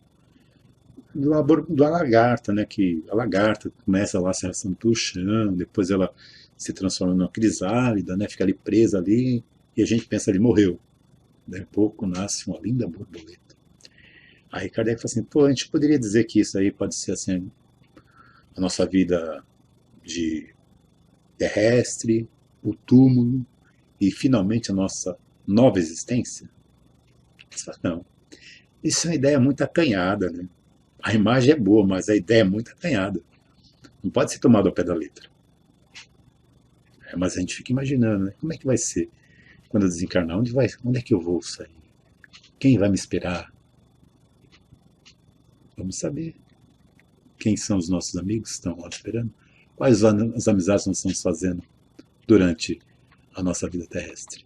da lagarta, né? Que a lagarta começa lá se arrastando pelo chão, depois ela se transforma numa crisálida, né? Fica ali presa ali, e a gente pensa, ele morreu. Daí a pouco nasce uma linda borboleta. Aí Kardec fala assim, pô, a gente poderia dizer que isso aí pode ser assim, a nossa vida de terrestre, o túmulo, e finalmente a nossa nova existência? Não. Isso é uma ideia muito acanhada, né? A imagem é boa, mas a ideia é muito acanhada. Não pode ser tomado ao pé da letra. Mas a gente fica imaginando, né? Como é que vai ser quando eu desencarnar? Onde é que eu vou sair? Quem vai me esperar? Vamos saber. Quem são os nossos amigos que estão lá esperando? Quais as amizades nós estamos fazendo durante a nossa vida terrestre?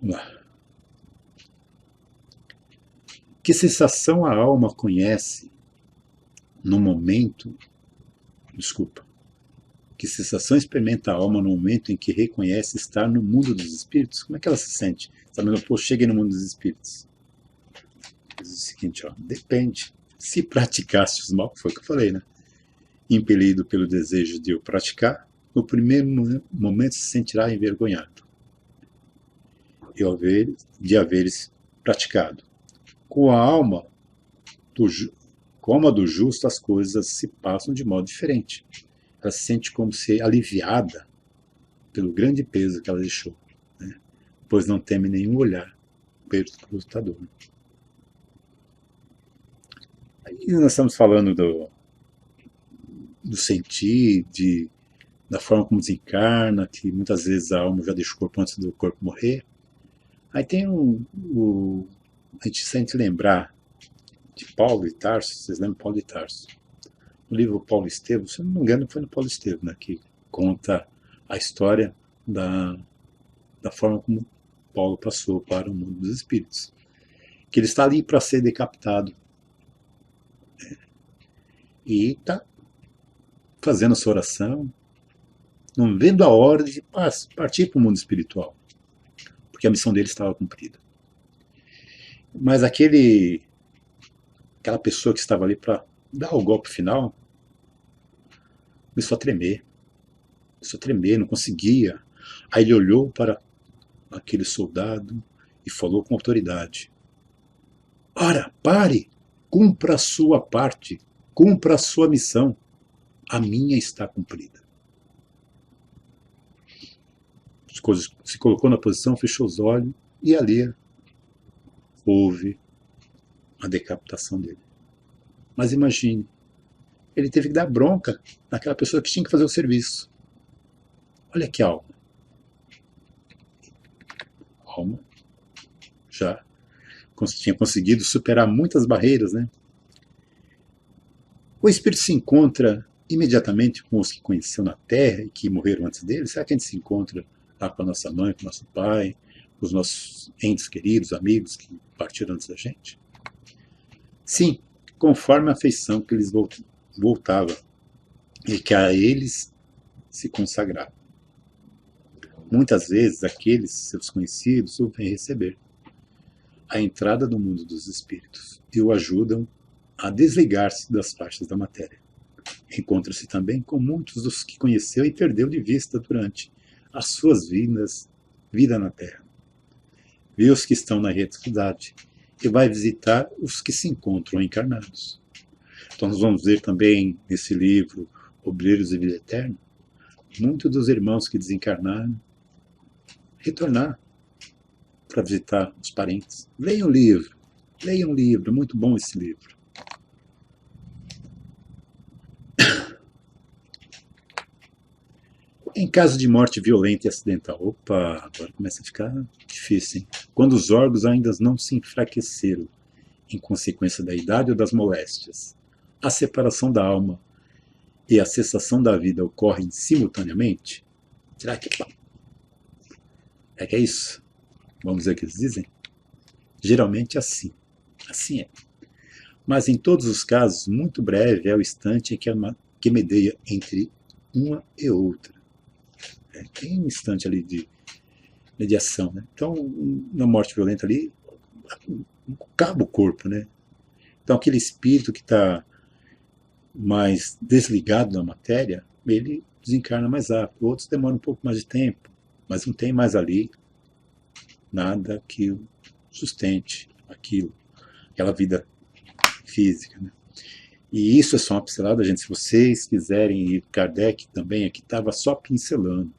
Vamos lá. Que sensação a alma conhece no momento... Desculpa. Que sensação experimenta a alma no momento em que reconhece estar no mundo dos espíritos? Como é que ela se sente? Sabendo, pô, cheguei no mundo dos espíritos. Diz o seguinte, ó, depende. Se praticaste os mal, foi o que eu falei, né? Impelido pelo desejo de o praticar, no primeiro momento se sentirá envergonhado de haveres praticado. Com a alma do justo, as coisas se passam de modo diferente. Ela se sente como se aliviada pelo grande peso que ela deixou, né? Pois não teme nenhum olhar perscrutador. Aí nós estamos falando do sentir, da forma como desencarna, que muitas vezes a alma já deixa o corpo antes do corpo morrer. Aí tem a gente sente lembrar de Paulo de Tarso, vocês lembram Paulo de Tarso? no livro Paulo Estevam, se eu não me engano foi no Paulo Estevam, né, que conta a história da forma como Paulo passou para o mundo dos espíritos. Que ele está ali para ser decapitado. E está fazendo sua oração, não vendo a hora de partir para o mundo espiritual, porque a missão dele estava cumprida. Mas aquela pessoa que estava ali para dar o golpe final, começou a tremer, não conseguia. Aí ele olhou para aquele soldado e falou com autoridade: ora, pare, cumpra a sua parte, cumpra a sua missão, a minha está cumprida. Se colocou na posição, fechou os olhos e ali houve a decapitação dele. Mas imagine, ele teve que dar bronca naquela pessoa que tinha que fazer o serviço. Olha que alma. Alma já tinha conseguido superar muitas barreiras, né? O espírito se encontra imediatamente com os que conheceu na Terra e que morreram antes dele? Será que a gente se encontra lá com a nossa mãe, com o nosso pai, com os nossos entes queridos, amigos que partiram antes da gente? Sim, conforme a afeição que eles voltava e que a eles se consagrava. Muitas vezes aqueles seus conhecidos o vêm receber a entrada no mundo dos espíritos e o ajudam a desligar-se das faixas da matéria. Encontra-se também com muitos dos que conheceu e perdeu de vista durante as suas vida na Terra. Vê os que estão na retidade e vai visitar os que se encontram encarnados. Então nós vamos ver também nesse livro Obreiros de Vida Eterna, muitos dos irmãos que desencarnaram retornar para visitar os parentes. Leiam o livro, muito bom esse livro. Em caso de morte violenta e acidental, opa, agora começa a ficar difícil, hein? Quando os órgãos ainda não se enfraqueceram em consequência da idade ou das moléstias, a separação da alma e a cessação da vida ocorrem simultaneamente? Será que é isso? Vamos ver o que eles dizem? Geralmente assim. Assim é. Mas em todos os casos, muito breve é o instante em que medeia entre uma e outra. Tem um instante ali de mediação, né? Então, na morte violenta ali, acaba o corpo, né? Então, aquele espírito que está mais desligado da matéria, ele desencarna mais rápido. Outros demoram um pouco mais de tempo, mas não tem mais ali nada que sustente aquela vida física, né? E isso é só uma pincelada, gente. Se vocês quiserem ir, Kardec também aqui estava só pincelando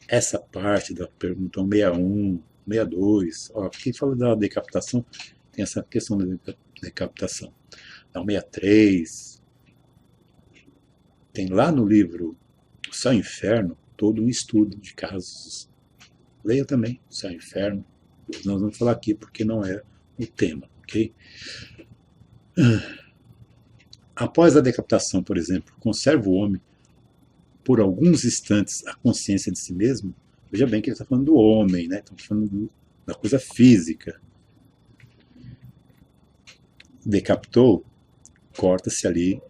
essa parte da pergunta 161, 62. Ó, quem fala da decapitação, tem essa questão da decapitação. Da 163. Tem lá no livro O Céu e o Inferno todo um estudo de casos. Leia também O Céu e o Inferno. Nós vamos falar aqui porque não é o tema, ok? Após a decapitação, por exemplo, conserva o homem por alguns instantes a consciência de si mesmo? Veja bem que ele está falando do homem, né? Estamos falando da coisa física. Decapitou, corta-se ali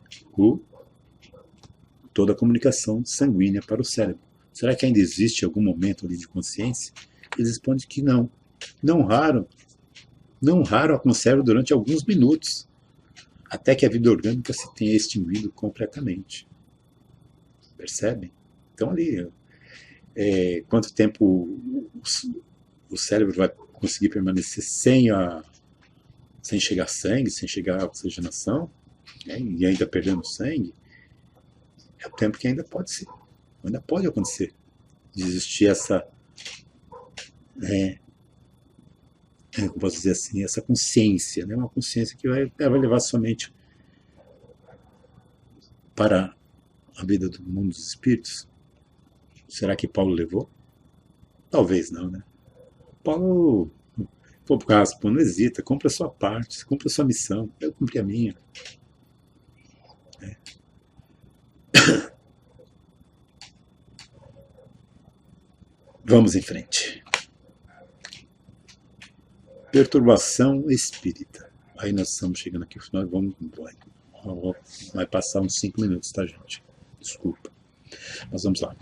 toda a comunicação sanguínea para o cérebro. Será que ainda existe algum momento ali de consciência? Eles respondem que não. Não raro a conserva durante alguns minutos, até que a vida orgânica se tenha extinguido completamente. Percebem? Então ali, quanto tempo o cérebro vai conseguir permanecer sem chegar sangue, sem chegar a oxigenação, né, e ainda perdendo sangue, é o tempo que ainda pode acontecer, de existir essa, como posso dizer assim, essa consciência, né, uma consciência que vai levar somente para a vida do mundo dos espíritos. Será que Paulo levou? Talvez não, né? Paulo, por causa, não hesita, cumpra a sua parte, cumpra a sua missão, eu cumpri a minha. Vamos em frente. Perturbação espírita. Aí nós estamos chegando aqui, vai passar uns 5 minutos, tá, gente? Desculpa. Mas vamos lá.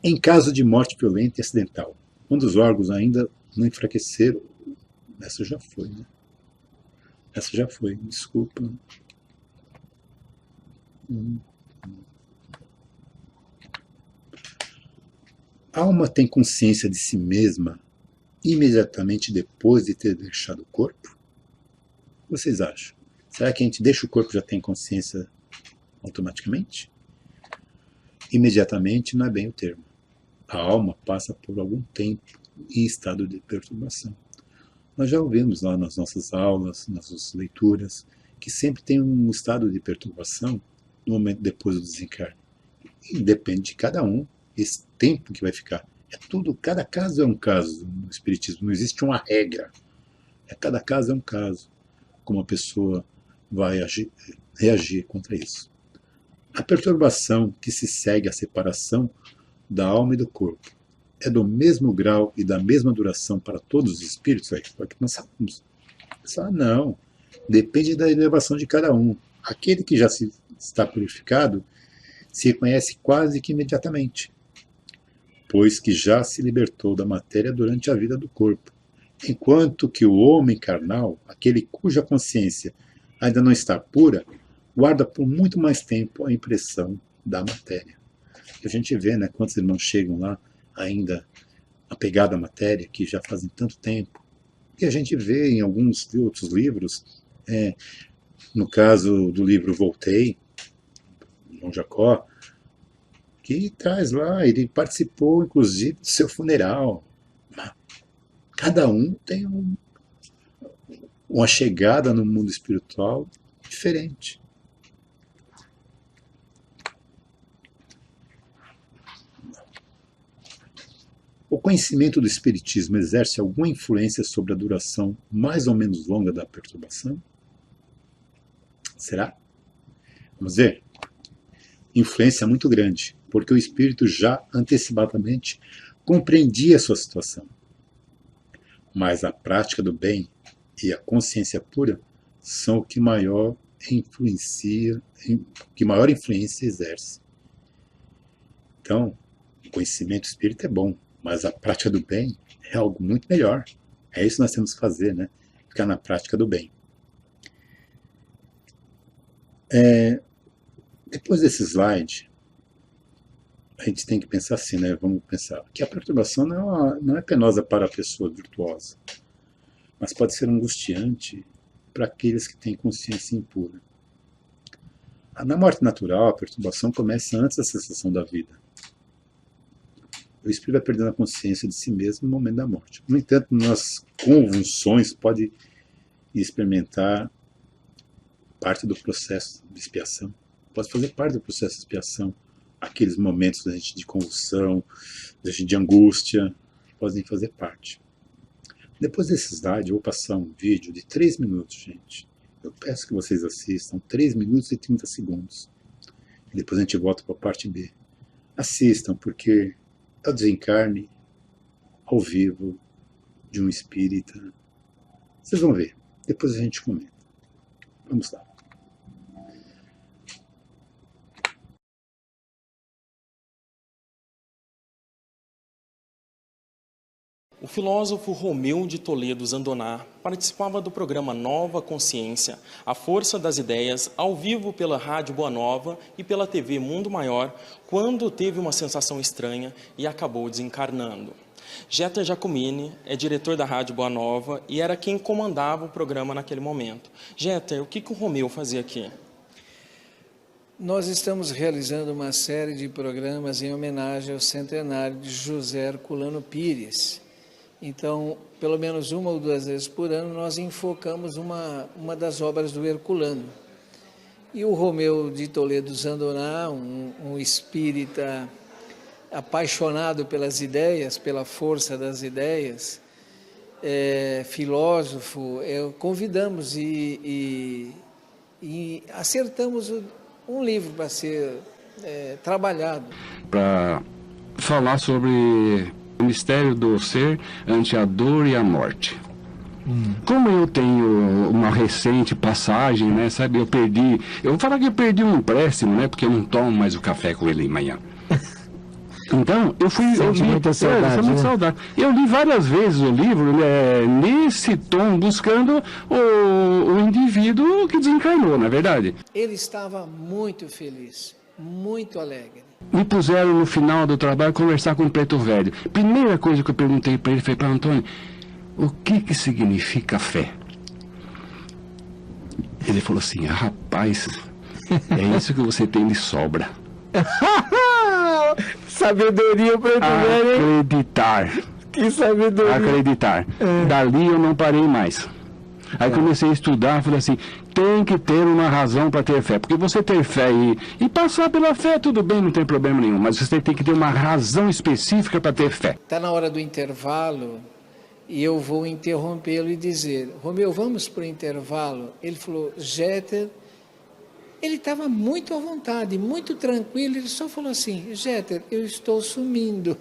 Em caso de morte violenta e acidental, quando os órgãos ainda não enfraqueceram, essa já foi, né? Essa já foi, desculpa. A alma tem consciência de si mesma imediatamente depois de ter deixado o corpo? O que vocês acham? Será que a gente deixa o corpo e já tem consciência automaticamente? Imediatamente não é bem o termo. A alma passa por algum tempo em estado de perturbação. Nós já ouvimos lá nas nossas aulas, nas nossas leituras, que sempre tem um estado de perturbação no momento depois do desencarne. E depende de cada um, esse tempo que vai ficar. É tudo, cada caso é um caso no Espiritismo, não existe uma regra. Cada caso é um caso, como a pessoa vai reagir contra isso. A perturbação que se segue à separação da alma e do corpo é do mesmo grau e da mesma duração para todos os espíritos? É que nós sabemos. Não, depende da elevação de cada um. Aquele que já está purificado se reconhece quase que imediatamente, pois que já se libertou da matéria durante a vida do corpo, enquanto que o homem carnal, aquele cuja consciência ainda não está pura, guarda por muito mais tempo a impressão da matéria. A gente vê, né, quantos irmãos chegam lá ainda apegados à matéria, que já fazem tanto tempo. E a gente vê em alguns outros livros, no caso do livro Voltei, João Jacó, que traz lá, ele participou inclusive do seu funeral. Cada um tem uma chegada no mundo espiritual diferente. O conhecimento do Espiritismo exerce alguma influência sobre a duração mais ou menos longa da perturbação? Será? Vamos ver. Influência muito grande, porque o Espírito já antecipadamente compreendia a sua situação. Mas a prática do bem e a consciência pura são o que maior influência exerce. Então, o conhecimento espírita é bom, mas a prática do bem é algo muito melhor. É isso que nós temos que fazer, né? Ficar na prática do bem. Depois desse slide, a gente tem que pensar assim, né? Vamos pensar que a perturbação não é penosa para a pessoa virtuosa, mas pode ser angustiante para aqueles que têm consciência impura. Na morte natural, a perturbação começa antes da cessação da vida. O espírito vai perdendo a consciência de si mesmo no momento da morte. No entanto, nas convulsões pode experimentar parte do processo de expiação. Pode fazer parte do processo de expiação. Aqueles momentos da gente de convulsão, da gente de angústia, podem fazer parte. Depois desse slide, eu vou passar um vídeo de 3 minutos, gente. Eu peço que vocês assistam 3 minutos e 30 segundos. E depois a gente volta para a parte B. Assistam, porque é o desencarne ao vivo de um espírita. Vocês vão ver. Depois a gente comenta. Vamos lá. O filósofo Romeu de Toledo Zandoná participava do programa Nova Consciência, A Força das Ideias, ao vivo pela Rádio Boa Nova e pela TV Mundo Maior, quando teve uma sensação estranha e acabou desencarnando. Jeter Giacomini é diretor da Rádio Boa Nova e era quem comandava o programa naquele momento. Jeter, o que o Romeu fazia aqui? Nós estamos realizando uma série de programas em homenagem ao centenário de José Herculano Pires. Então, pelo menos 1 ou 2 vezes por ano, nós enfocamos uma das obras do Herculano. E o Romeu de Toledo Zandoná, um espírita apaixonado pelas ideias, pela força das ideias, filósofo, convidamos e acertamos um livro para ser trabalhado. Para falar sobre o mistério do ser ante a dor e a morte. Como eu tenho uma recente passagem, né, sabe, eu vou falar que eu perdi um empréstimo, né, porque eu não tomo mais o café com ele de manhã. Então, eu li muita saudade, muita né? saudade. Eu li várias vezes o livro, né, nesse tom, buscando o indivíduo que desencarnou, não é verdade? Ele estava muito feliz, muito alegre. Me puseram no final do trabalho conversar com o preto velho. Primeira coisa que eu perguntei para ele foi: para Antônio, o que significa fé? Ele falou assim: rapaz, é isso que você tem de sobra. Sabedoria preto velho, hein? Acreditar. Que sabedoria. Acreditar. Dali eu não parei mais. Aí comecei a estudar, falei assim: tem que ter uma razão para ter fé. Porque você ter fé e passar pela fé, tudo bem, não tem problema nenhum. Mas você tem que ter uma razão específica para ter fé. Está na hora do intervalo e eu vou interrompê-lo e dizer: Romeu, vamos para o intervalo? Ele falou: Jeter, ele estava muito à vontade, muito tranquilo. Ele só falou assim: Jeter, eu estou sumindo.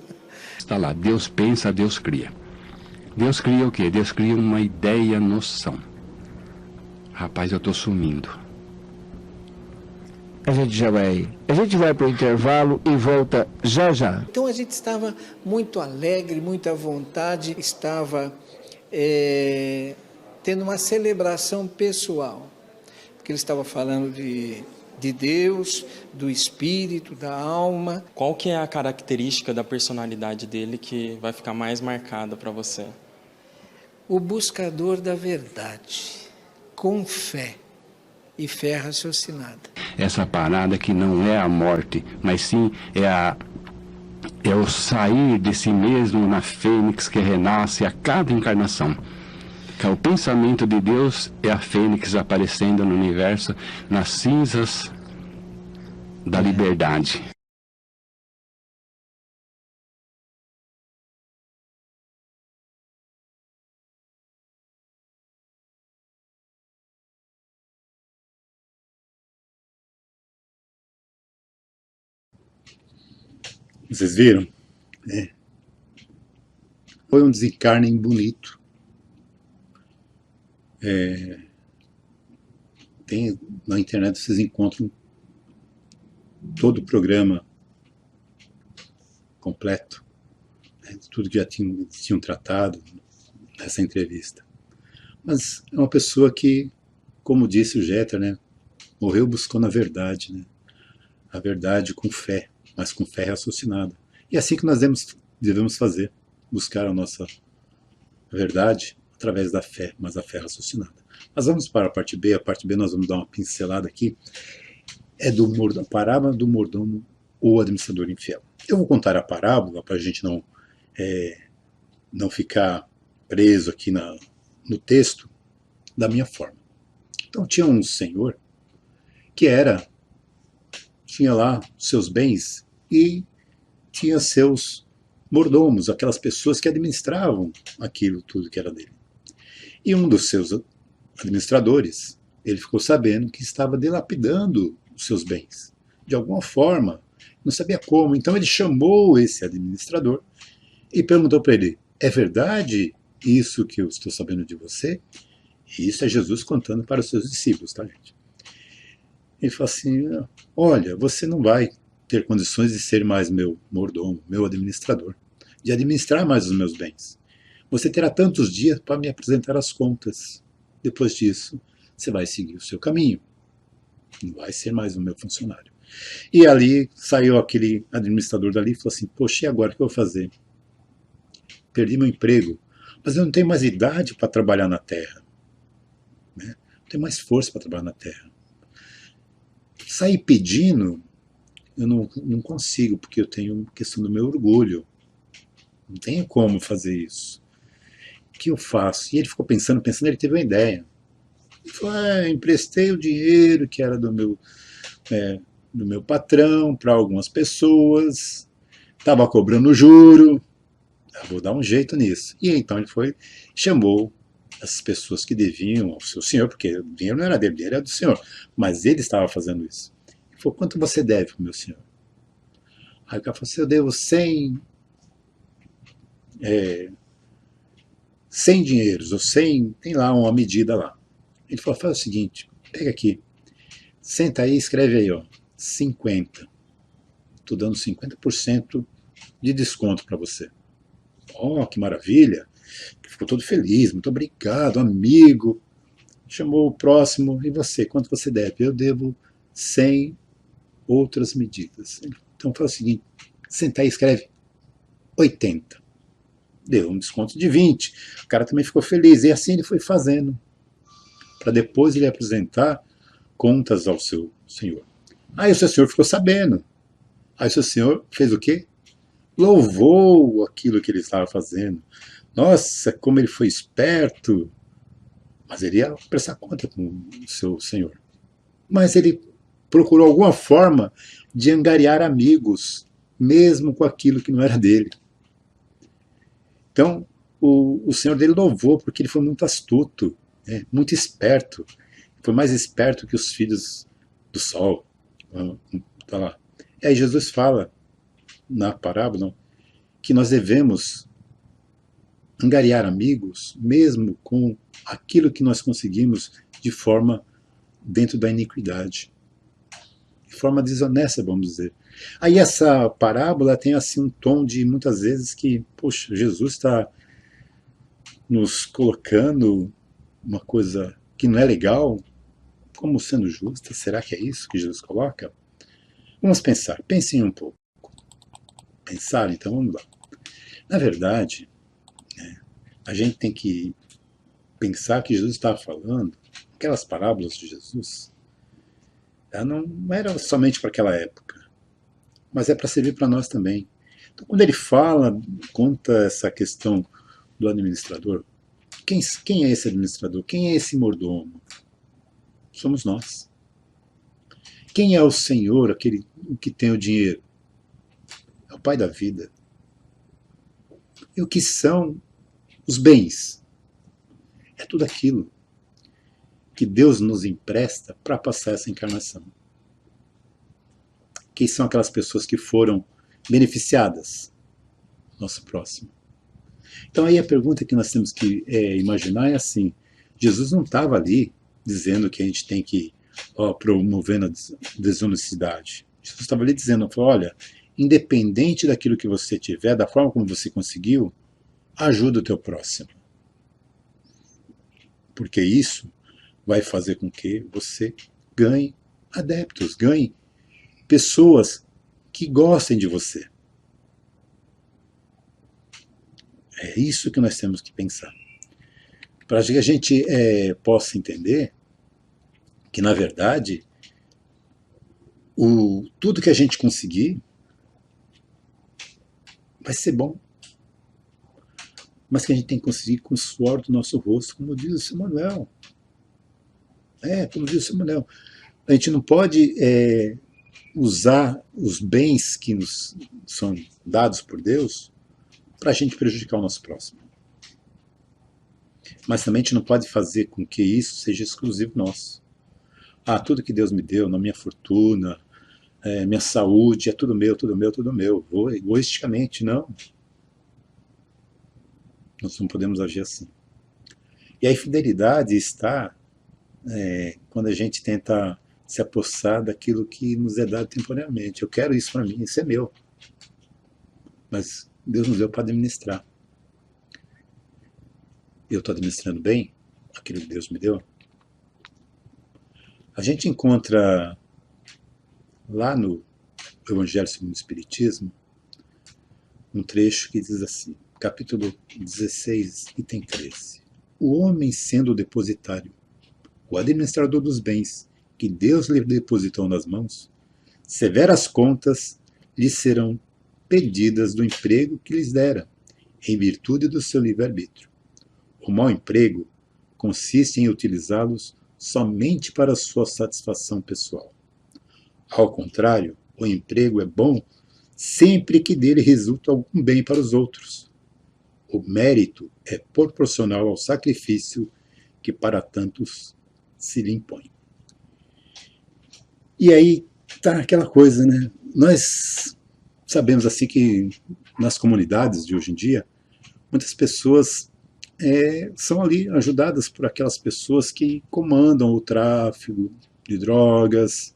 Está lá, Deus pensa, Deus cria. Deus cria o quê? Deus cria uma ideia, noção. Rapaz, eu estou sumindo. A gente vai para o intervalo e volta já já. Então a gente estava muito alegre, muito à vontade, estava tendo uma celebração pessoal, porque ele estava falando de Deus, do espírito, da alma. Qual que é a característica da personalidade dele que vai ficar mais marcada para você? O buscador da verdade, com fé e fé raciocinada. Essa parada que não é a morte, mas sim é o sair de si mesmo na fênix que renasce a cada encarnação. Que o pensamento de Deus é a fênix aparecendo no universo nas cinzas da liberdade. Vocês viram? Foi um desencarne bonito. Na internet vocês encontram todo o programa completo, né, tudo que já tinham tratado nessa entrevista. Mas é uma pessoa que, como disse o Jeter, né, morreu buscando a verdade, né, a verdade com fé, mas com fé raciocinada. E é assim que nós devemos fazer, buscar a nossa verdade através da fé, mas a fé raciocinada. Mas vamos para a parte B. A parte B nós vamos dar uma pincelada aqui. É a parábola do mordomo ou administrador infiel. Eu vou contar a parábola para a gente não ficar preso aqui no texto da minha forma. Então tinha um senhor que tinha lá seus bens e tinha seus mordomos, aquelas pessoas que administravam aquilo tudo que era dele. E um dos seus administradores, ele ficou sabendo que estava dilapidando os seus bens. De alguma forma, não sabia como. Então ele chamou esse administrador e perguntou para ele: é verdade isso que eu estou sabendo de você? E isso é Jesus contando para os seus discípulos, tá, gente? Ele falou assim: olha, você não vai ter condições de ser mais meu mordomo, meu administrador, de administrar mais os meus bens. Você terá tantos dias para me apresentar as contas. Depois disso, você vai seguir o seu caminho. Não vai ser mais o meu funcionário. E ali saiu aquele administrador dali e falou assim: poxa, e agora o que eu vou fazer? Perdi meu emprego, mas eu não tenho mais idade para trabalhar na terra. Né? Não tenho mais força para trabalhar na terra. Sair pedindo, eu não consigo, porque eu tenho questão do meu orgulho. Não tenho como fazer isso. O que eu faço? E ele ficou pensando, ele teve uma ideia. Ele falou: emprestei o dinheiro que era do meu patrão para algumas pessoas, estava cobrando juro, vou dar um jeito nisso. E então ele chamou essas pessoas que deviam ao seu senhor, porque o dinheiro não era dele, era do senhor, mas ele estava fazendo isso. Ele falou: quanto você deve para o meu senhor? Aí o cara falou assim, eu devo 100 dinheiros, ou 100, tem lá uma medida lá. Ele falou, faz o seguinte, pega aqui, senta aí e escreve aí, ó, 50. Estou dando 50% de desconto para você. Oh, que maravilha! Ficou todo feliz, muito obrigado, amigo. Chamou o próximo, e você, quanto você deve? Eu devo 100 outras medidas. Então faz o seguinte, senta aí e escreve 80. Deu um desconto de 20. O cara também ficou feliz, e assim ele foi fazendo, para depois ele apresentar contas ao seu senhor. Aí o seu senhor ficou sabendo. Aí o seu senhor fez o quê? Louvou aquilo que ele estava fazendo. Nossa, como ele foi esperto. Mas ele ia prestar conta com o seu senhor. Mas ele procurou alguma forma de angariar amigos, mesmo com aquilo que não era dele. Então, o senhor dele louvou, porque ele foi muito astuto, né? Muito esperto. Foi mais esperto que os filhos do sol. Tá lá. E aí Jesus fala, na parábola, que nós devemos angariar amigos, mesmo com aquilo que nós conseguimos de forma dentro da iniquidade. De forma desonesta, vamos dizer. Aí essa parábola tem assim um tom de, muitas vezes, que, poxa, Jesus está nos colocando uma coisa que não é legal, como sendo justa. Será que é isso que Jesus coloca? Vamos pensar, pensem um pouco. Pensar, então vamos lá. Na verdade, a gente tem que pensar que Jesus estava falando, aquelas parábolas de Jesus, ela não era somente para aquela época, mas é para servir para nós também. Então, quando ele fala, conta essa questão do administrador, quem é esse administrador? Quem é esse mordomo? Somos nós. Quem é o Senhor, aquele que tem o dinheiro? É o Pai da vida. E o que são os bens? É tudo aquilo que Deus nos empresta para passar essa encarnação. Quem são aquelas pessoas que foram beneficiadas? Nosso próximo. Então aí a pergunta que nós temos que imaginar é assim, Jesus não estava ali dizendo que a gente tem que promover a desonestidade. Jesus estava ali dizendo, olha, independente daquilo que você tiver, da forma como você conseguiu, ajuda o teu próximo. Porque isso vai fazer com que você ganhe adeptos, ganhe pessoas que gostem de você. É isso que nós temos que pensar. Para que a gente possa entender que, na verdade, tudo que a gente conseguir vai ser bom. Mas que a gente tem que conseguir com o suor do nosso rosto, como diz o Samuel. Como diz o Samuel. A gente não pode usar os bens que nos são dados por Deus para a gente prejudicar o nosso próximo. Mas também a gente não pode fazer com que isso seja exclusivo nosso. Tudo que Deus me deu, na minha fortuna, minha saúde, é tudo meu, tudo meu, tudo meu. Vou egoisticamente, não. Nós não podemos agir assim. E a infidelidade está quando a gente tenta se apossar daquilo que nos é dado temporariamente. Eu quero isso para mim, isso é meu. Mas Deus nos deu para administrar. Eu estou administrando bem aquilo que Deus me deu? A gente encontra lá no Evangelho segundo o Espiritismo um trecho que diz assim, capítulo 16, item 13. O homem sendo o depositário, o administrador dos bens que Deus lhe depositou nas mãos, severas contas lhe serão pedidas do emprego que lhes dera, em virtude do seu livre-arbítrio. O mau emprego consiste em utilizá-los somente para sua satisfação pessoal. Ao contrário, o emprego é bom sempre que dele resulta algum bem para os outros. O mérito é proporcional ao sacrifício que para tantos se lhe impõe. E aí está aquela coisa, né? Nós sabemos assim que nas comunidades de hoje em dia, muitas pessoas são ali ajudadas por aquelas pessoas que comandam o tráfico de drogas.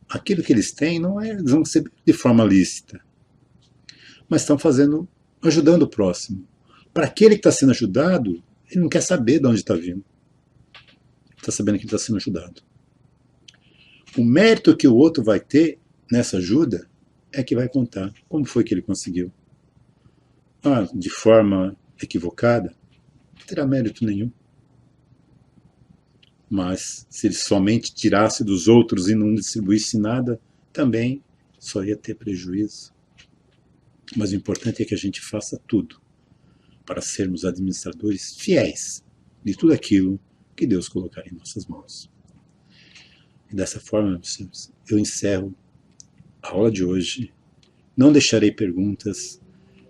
Aquilo que eles têm não eles vão receber de forma lícita, mas estão ajudando o próximo. Para aquele que está sendo ajudado, ele não quer saber de onde está vindo. Está sabendo que ele está sendo ajudado. O mérito que o outro vai ter nessa ajuda é que vai contar. Como foi que ele conseguiu? De forma equivocada, não terá mérito nenhum. Mas se ele somente tirasse dos outros e não distribuísse nada, também só ia ter prejuízo. Mas o importante é que a gente faça tudo para sermos administradores fiéis de tudo aquilo que Deus colocar em nossas mãos. E dessa forma, meus senhores, eu encerro a aula de hoje. Não deixarei perguntas,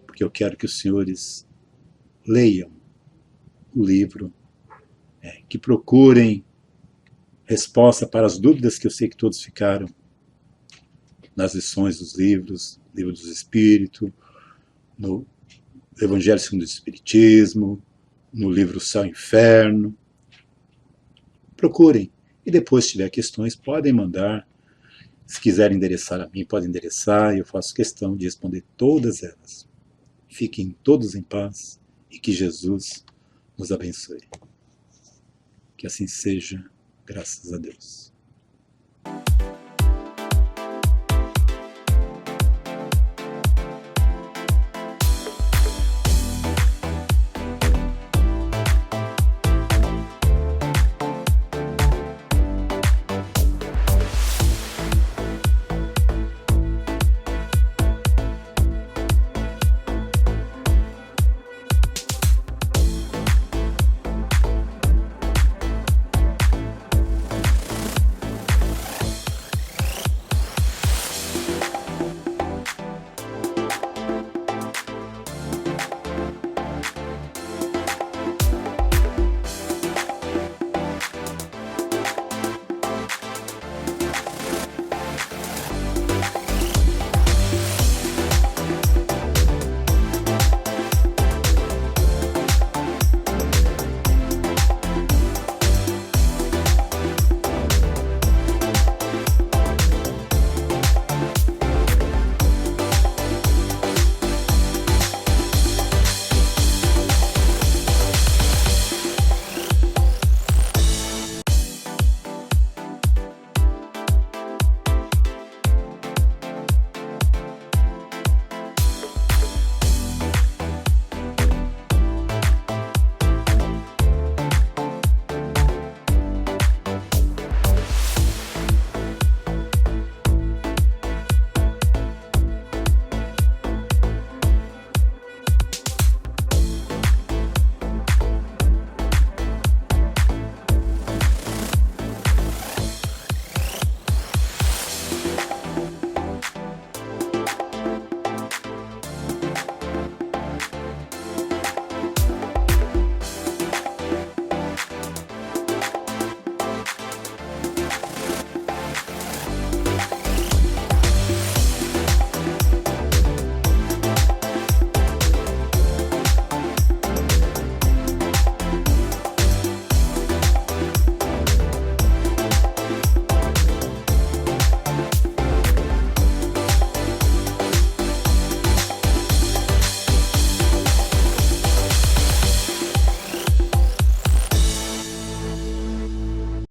porque eu quero que os senhores leiam o livro, que procurem resposta para as dúvidas que eu sei que todos ficaram nas lições dos livros, Livro dos Espíritos, no Evangelho segundo o Espiritismo, no livro Céu e Inferno. Procurem. E depois, se tiver questões, podem mandar. Se quiserem endereçar a mim, podem endereçar, e eu faço questão de responder todas elas. Fiquem todos em paz e que Jesus nos abençoe. Que assim seja, graças a Deus.